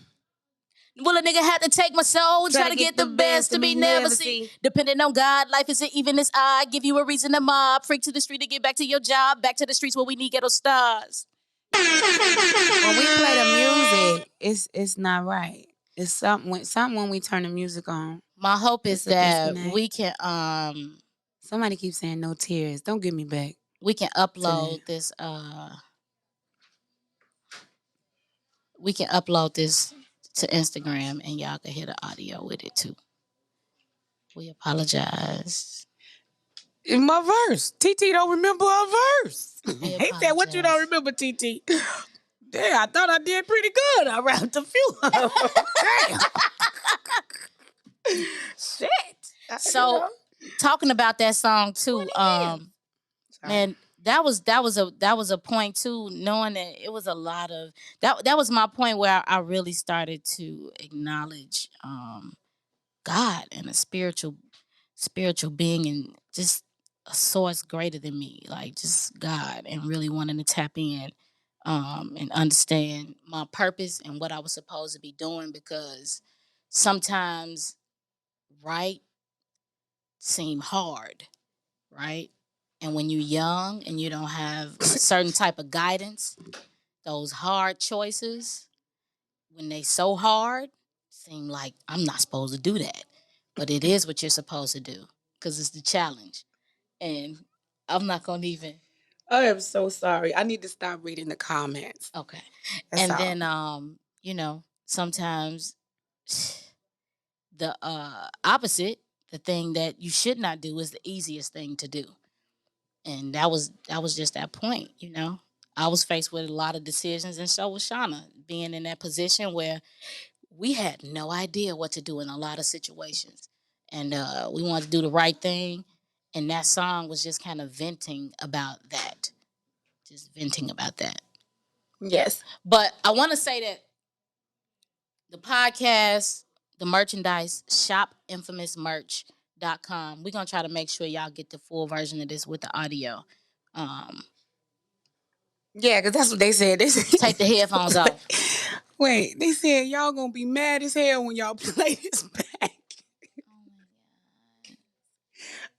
Speaker 6: Will a nigga have to take my soul? Try to get the best to me never see. Depending on God, life isn't even as I give you a reason to mob. Freak to the street to get back to your job. Back to the streets where we need ghetto stars.
Speaker 3: When we play the music, it's not right. It's something when we turn the music on.
Speaker 6: My hope is that we can
Speaker 3: somebody keeps saying no tears. Don't get me back.
Speaker 6: We can upload this we can upload this to Instagram and y'all can hear the audio with it too. We apologize.
Speaker 3: In my verse. TT don't remember a verse. He said, what you don't remember, TT? Yeah, I thought I did pretty good. I rapped a few of them. Damn. Shit.
Speaker 6: So talking about that song too, man, that was a point too, knowing that it was a lot of that was my point where I really started to acknowledge God and a spiritual being and just a source greater than me, like just God, and really wanting to tap in and understand my purpose and what I was supposed to be doing, because sometimes right seem hard, right? And when you're young and you don't have a certain type of guidance, those hard choices, when they so hard, seem like I'm not supposed to do that. But it is what you're supposed to do because it's the challenge. And I'm not going to even.
Speaker 3: I am so sorry. I need to stop reading the comments.
Speaker 6: Okay.
Speaker 3: That's
Speaker 6: and
Speaker 3: all.
Speaker 6: Then, sometimes the opposite, the thing that you should not do, is the easiest thing to do. And that was just that point, I was faced with a lot of decisions, and so was Shawnna, being in that position where we had no idea what to do in a lot of situations. And we wanted to do the right thing. And that song was just kind of venting about that. Just venting about that.
Speaker 3: Yes.
Speaker 6: But I want to say that the podcast, the merchandise, shopinfamousmerch.com. We're going to try to make sure y'all get the full version of this with the audio.
Speaker 3: Yeah, because that's what they said.
Speaker 6: Take the headphones off.
Speaker 3: Wait, they said y'all going to be mad as hell when y'all play this back.
Speaker 6: Oh my God.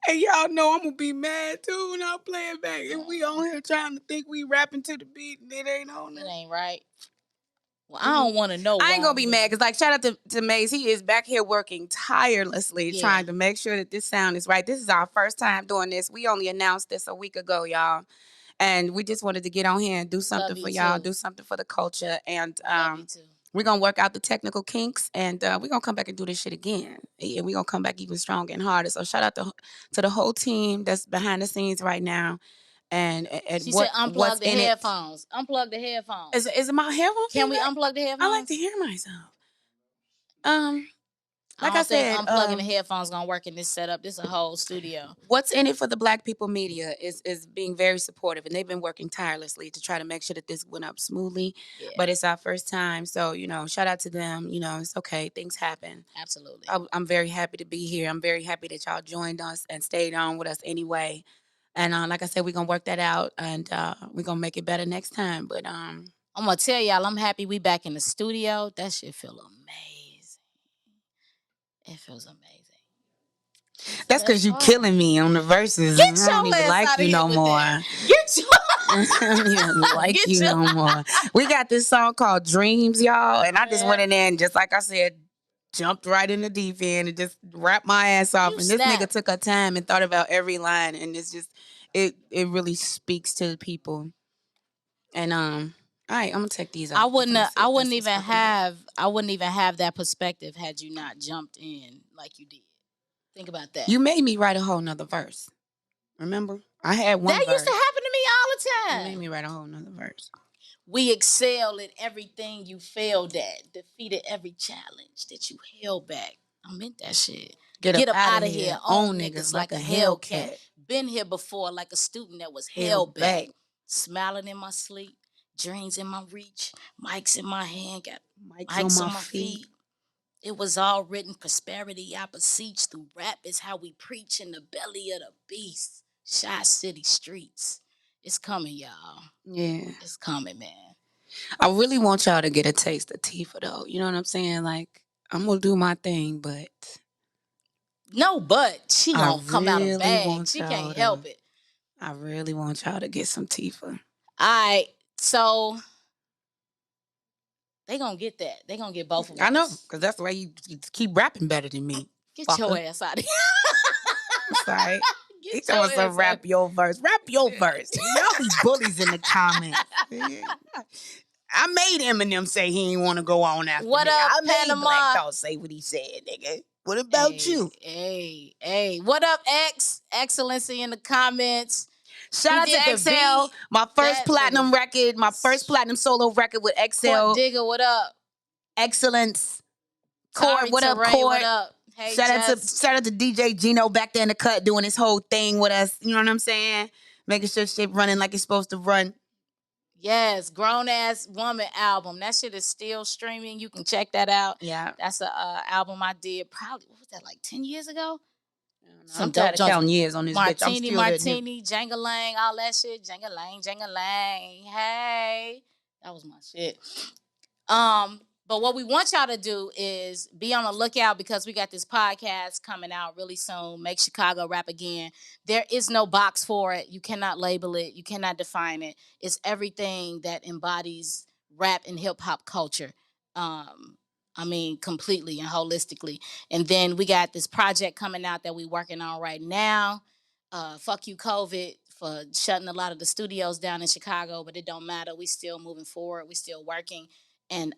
Speaker 3: And y'all know I'm going to be mad too when I play it back. If we on here trying to think we rapping to the beat and it ain't on
Speaker 6: It
Speaker 3: there.
Speaker 6: ain't right. Well, I don't want to know.
Speaker 3: I ain't going to be mad because, shout out to Maze. He is back here working tirelessly trying to make sure that this sound is right. This is our first time doing this. We only announced this a week ago, y'all. And we just wanted to get on here and do something for y'all, do something for the culture. And we're going to work out the technical kinks, and we're going to come back and do this shit again. And we're going to come back even stronger and harder. So shout out to the whole team that's behind the scenes right now. And
Speaker 6: she said unplug the headphones. Unplug the headphones.
Speaker 3: Is it my headphones?
Speaker 6: Can we unplug the headphones?
Speaker 3: I like to hear myself.
Speaker 6: Like I said, unplugging the headphones gonna work in this setup. This is a whole studio.
Speaker 3: What's in it for the Black People Media is being very supportive, and they've been working tirelessly to try to make sure that this went up smoothly. Yeah. But it's our first time, so shout out to them. It's okay. Things happen.
Speaker 6: Absolutely.
Speaker 3: I'm very happy to be here. I'm very happy that y'all joined us and stayed on with us anyway. And like I said, we're gonna work that out, and we're gonna make it better next time. But I'm
Speaker 6: gonna tell y'all, I'm happy we back in the studio. That shit feel amazing. It feels amazing.
Speaker 3: That's because you killing me on the verses.
Speaker 6: Get your
Speaker 3: I don't even like you no more.
Speaker 6: Get your
Speaker 3: I don't even like you no more. We got this song called Dreams, y'all. And I just went in there and just like I said, jumped right in the deep end and just rapped my ass off. And this nigga took a time and thought about every line. And it's just, it really speaks to the people. And all right, I'm gonna take these off.
Speaker 6: I wouldn't even have that perspective had you not jumped in like you did. Think about that.
Speaker 3: You made me write a whole nother verse. Remember? I had one
Speaker 6: that
Speaker 3: verse.
Speaker 6: Used to happen to me all the time.
Speaker 3: You made me write a whole nother verse.
Speaker 6: We excel at everything you failed at, defeated every challenge that you held back. I meant that shit. Get up out of here. Own niggas like a Hellcat. Been here before like a student that was held back. Smiling in my sleep. Dreams in my reach, mics in my hand, got mics on my feet. It was all written, prosperity I beseech through rap is how we preach in the belly of the beast. Shy City streets. It's coming, y'all.
Speaker 3: Yeah.
Speaker 6: It's coming, man.
Speaker 3: I really want y'all to get a taste of Teefa, though. You know what I'm saying? Like, I'm going to do my thing, but...
Speaker 6: No, but she gonna come out of bag. She can't help it.
Speaker 3: I really want y'all to get some Teefa.
Speaker 6: All right. So they gonna get that. They gonna get both of us.
Speaker 3: I know, because that's the way you keep rapping better than me.
Speaker 6: Get your ass out of here.
Speaker 3: I'm sorry. He told us to rap your verse. Rap your verse. Y'all be bullies in the comments. I made Eminem say he ain't want to go on after
Speaker 6: what
Speaker 3: me.
Speaker 6: Up,
Speaker 3: I made
Speaker 6: Panama?
Speaker 3: Black Thought say what he said, nigga. What about you?
Speaker 6: Hey. What up, X? Excellency in the comments.
Speaker 3: Shout out to XL, my first platinum record, my first platinum solo record with XL.
Speaker 6: Court Digger, what up?
Speaker 3: Excellence. Court, what up, Court?
Speaker 6: What up? Hey,
Speaker 3: shout out to DJ Gino back there in the cut doing his whole thing with us. You know what I'm saying? Making sure shit running like it's supposed to run.
Speaker 6: Yes, Grown Ass Woman album. That shit is still streaming. You can check that out.
Speaker 3: Yeah.
Speaker 6: That's a album I did probably, what was that, like 10 years ago?
Speaker 3: I'm tired of counting years on this bitch. I'm still
Speaker 6: Martini, Jangalang, all that shit. Jangalang. Hey. That was my shit. But what we want y'all to do is be on the lookout because we got this podcast coming out really soon. Make Chicago Rap Again. There is no box for it. You cannot label it. You cannot define it. It's everything that embodies rap and hip hop culture. Completely and holistically. And then we got this project coming out that we're working on right now. Fuck you, COVID, for shutting a lot of the studios down in Chicago, but it don't matter. We still moving forward. We still working. And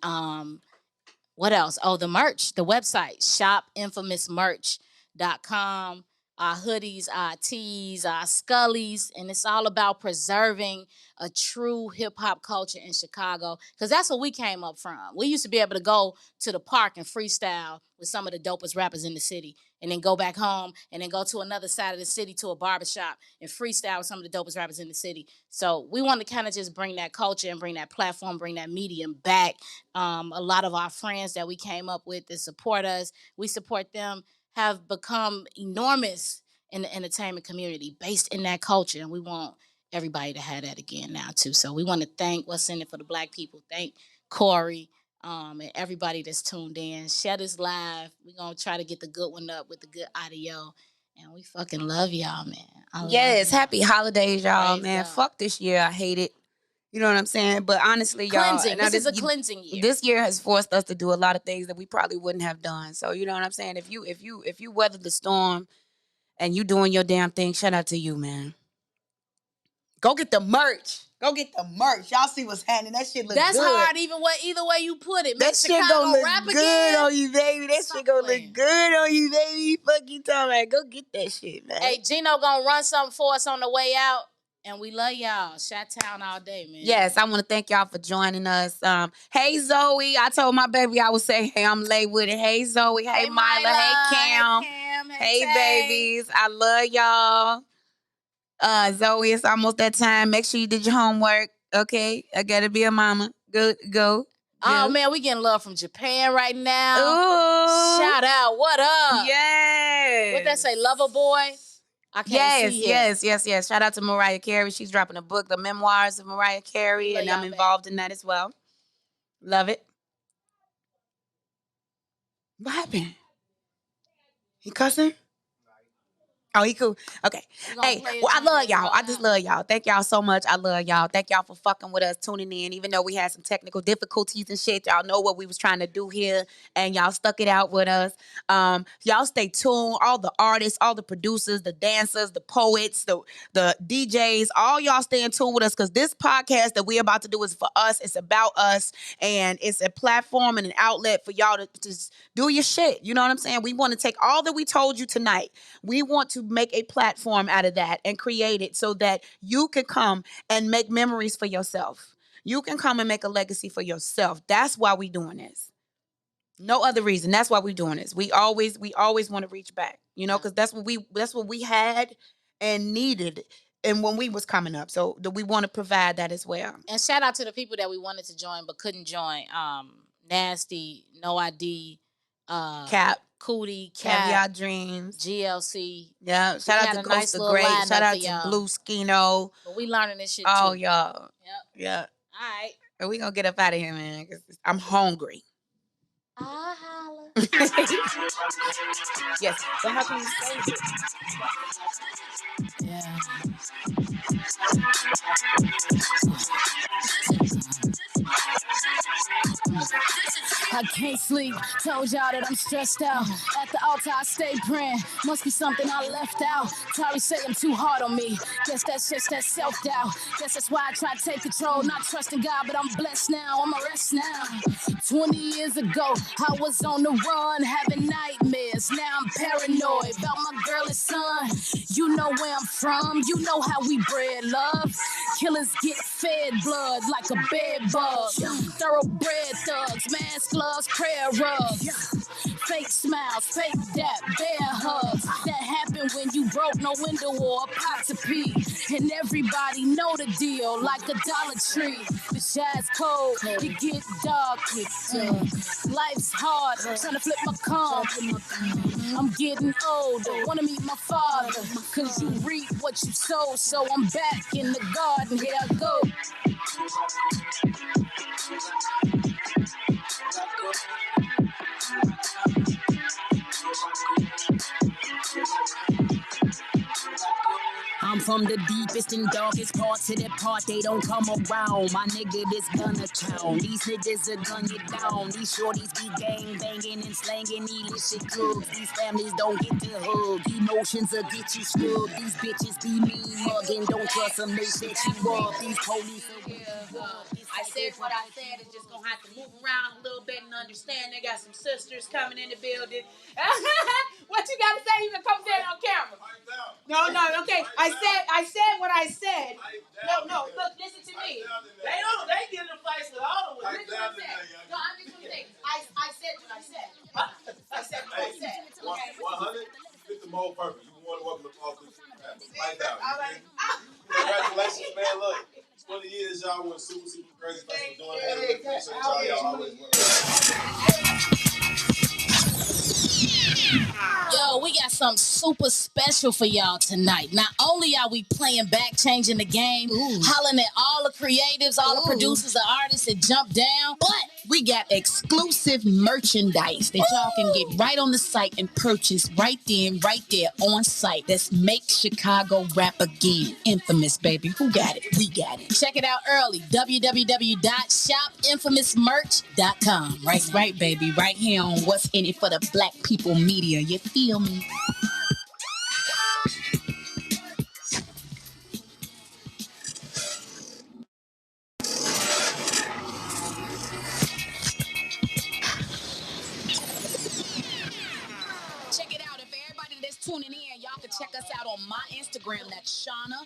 Speaker 6: what else? Oh, the merch, the website, shopinfamousmerch.com. Our hoodies, our tees, our scullies, and it's all about preserving a true hip-hop culture in Chicago because that's what we came up from. We used to be able to go to the park and freestyle with some of the dopest rappers in the city and then go back home and then go to another side of the city to a barbershop and freestyle with some of the dopest rappers in the city. So we want to kind of just bring that culture and bring that platform, bring that medium back. A lot of our friends that we came up with that support us, we support them, have become enormous in the entertainment community based in that culture. And we want everybody to have that again now too. So we want to thank What's in It for the Black people. Thank Corey and everybody that's tuned in. Share this live. We're going to try to get the good one up with the good audio. And we fucking love y'all, man.
Speaker 3: Yes, happy holidays, y'all, man. Fuck this year. I hate it. You know what I'm saying? But honestly, y'all,
Speaker 6: this is a cleansing year.
Speaker 3: This year has forced us to do a lot of things that we probably wouldn't have done. So you know what I'm saying? If you weather the storm and you doing your damn thing, shout out to you, man. Go get the merch. Go get the merch. Y'all see what's happening. That shit look
Speaker 6: That's
Speaker 3: good.
Speaker 6: hard either way you put it. Make
Speaker 3: That shit
Speaker 6: Chicago
Speaker 3: gonna look
Speaker 6: rap
Speaker 3: good
Speaker 6: again.
Speaker 3: on you, baby. That shit gonna look good on you, baby. Fuck you talking about. Go get that shit, man.
Speaker 6: Hey, Gino gonna run something for us on the way out. And we love y'all. Chi-Town all day, man.
Speaker 3: Yes, I want to thank y'all for joining us. Hey, Zoe. I told my baby I would say, hey, I'm late with it. Hey, Zoe. Hey, Mila. Hey, Cam. Hey, babies. I love y'all. Zoe, it's almost that time. Make sure you did your homework. Okay? I got to be a mama. Go.
Speaker 6: Oh, man, we getting love from Japan right now.
Speaker 3: Ooh.
Speaker 6: Shout out. What up?
Speaker 3: Yes.
Speaker 6: What that say? Lover Boy? I can't see it.
Speaker 3: Yes. Shout out to Mariah Carey. She's dropping a book, The Memoirs of Mariah Carey, and I'm involved in that as well. Love it. What happened? He cussing? Oh, he cool. Okay. Hey, well, I love y'all. I just love y'all. Thank y'all so much. I love y'all. Thank y'all for fucking with us, tuning in. Even though we had some technical difficulties and shit, y'all know what we was trying to do here, and y'all stuck it out with us. Y'all stay tuned. All the artists, all the producers, the dancers, the poets, the DJs, all y'all stay in tune with us, because this podcast that we're about to do is for us. It's about us, and it's a platform and an outlet for y'all to just do your shit. You know what I'm saying? We want to take all that we told you tonight. We want to make a platform out of that and create it so that you can come and make memories for yourself. You can come and make a legacy for yourself. That's why we doing this. No other reason. That's why we doing this. We always want to reach back, you know, because that's what we had and needed, and when we was coming up. So we want to provide that as well.
Speaker 6: And shout out to the people that we wanted to join but couldn't join. Nasty, No ID,
Speaker 3: Cap.
Speaker 6: Cootie,
Speaker 3: Caviar Dreams,
Speaker 6: GLC.
Speaker 3: Yeah, shout out to Costa Great. Shout out to Blue Skino.
Speaker 6: But we learning this shit
Speaker 3: too.
Speaker 6: Yep.
Speaker 3: Y'all. Yeah.
Speaker 6: All right.
Speaker 3: And we gonna get up out of here, man, because I'm hungry.
Speaker 6: I'll holler.
Speaker 3: Yes, but how can you save it?
Speaker 6: Yeah. I can't sleep. Told y'all that I'm stressed out. At the altar, I stay praying. Must be something I left out. Tari say I'm too hard on me. Guess that's just that self-doubt. Guess that's why I try to take control. Not trusting God, but I'm blessed now. I'm a rest now. 20 years ago, I was on the run, having nightmares. Now I'm paranoid about my girl and son. You know where I'm from. You know how we bred love. Killers get fed blood like a bed bug. Thoroughbred thugs, mask gloves, prayer rugs. Fake smiles, fake dap, bear hugs. That happened when you broke no window or a pot to pee. And everybody know the deal like a Dollar Tree. The shy's cold, it get dark. Life's hard, trying to flip my calm. I'm getting older, wanna meet my father. Cause you reap what you sow, so I'm back in the garden, here I go.
Speaker 5: I'm from the deepest and darkest parts of that part they don't come around. My nigga, this gonna count. These niggas are gun you down. These shorties be gang banging and slanging illicit drugs. These families don't get to hug. Emotions will get you snug. These bitches be mean mugging. Don't trust them, they set you up. These police
Speaker 3: I said what I said. It's just gonna have to move around a little bit and understand. They got some sisters coming in the building. What you gotta say? You can come say it on camera. No, okay. I said what I said. No, look, listen to me.
Speaker 10: They get in fights with all of us.
Speaker 3: Listen what I said. No, I'm just gonna say. I said what I said. I said what I said.
Speaker 10: 100, you fit the mold perfect. You want to welcome to talk to you. Fight down. Congratulations, man. Look, 20 years, y'all went super crazy. Thanks for doing it. Appreciate y'all. Y'all always work.
Speaker 6: Yo, we got something super special for y'all tonight. Not only are we playing back, changing the game, hollering at all the creatives, all the producers, the artists that jumped down, but we got exclusive merchandise that y'all can get right on the site and purchase right then, right there on site. That's Make Chicago Rap Again. Infamous, baby. Who got it? We got it. Check it out early. www.shopinfamousmerch.com. Right, baby. Right here on What's In It for the Black People Media. You feel me?
Speaker 2: tuning in. Y'all can check us out on my Instagram. That's Shawnna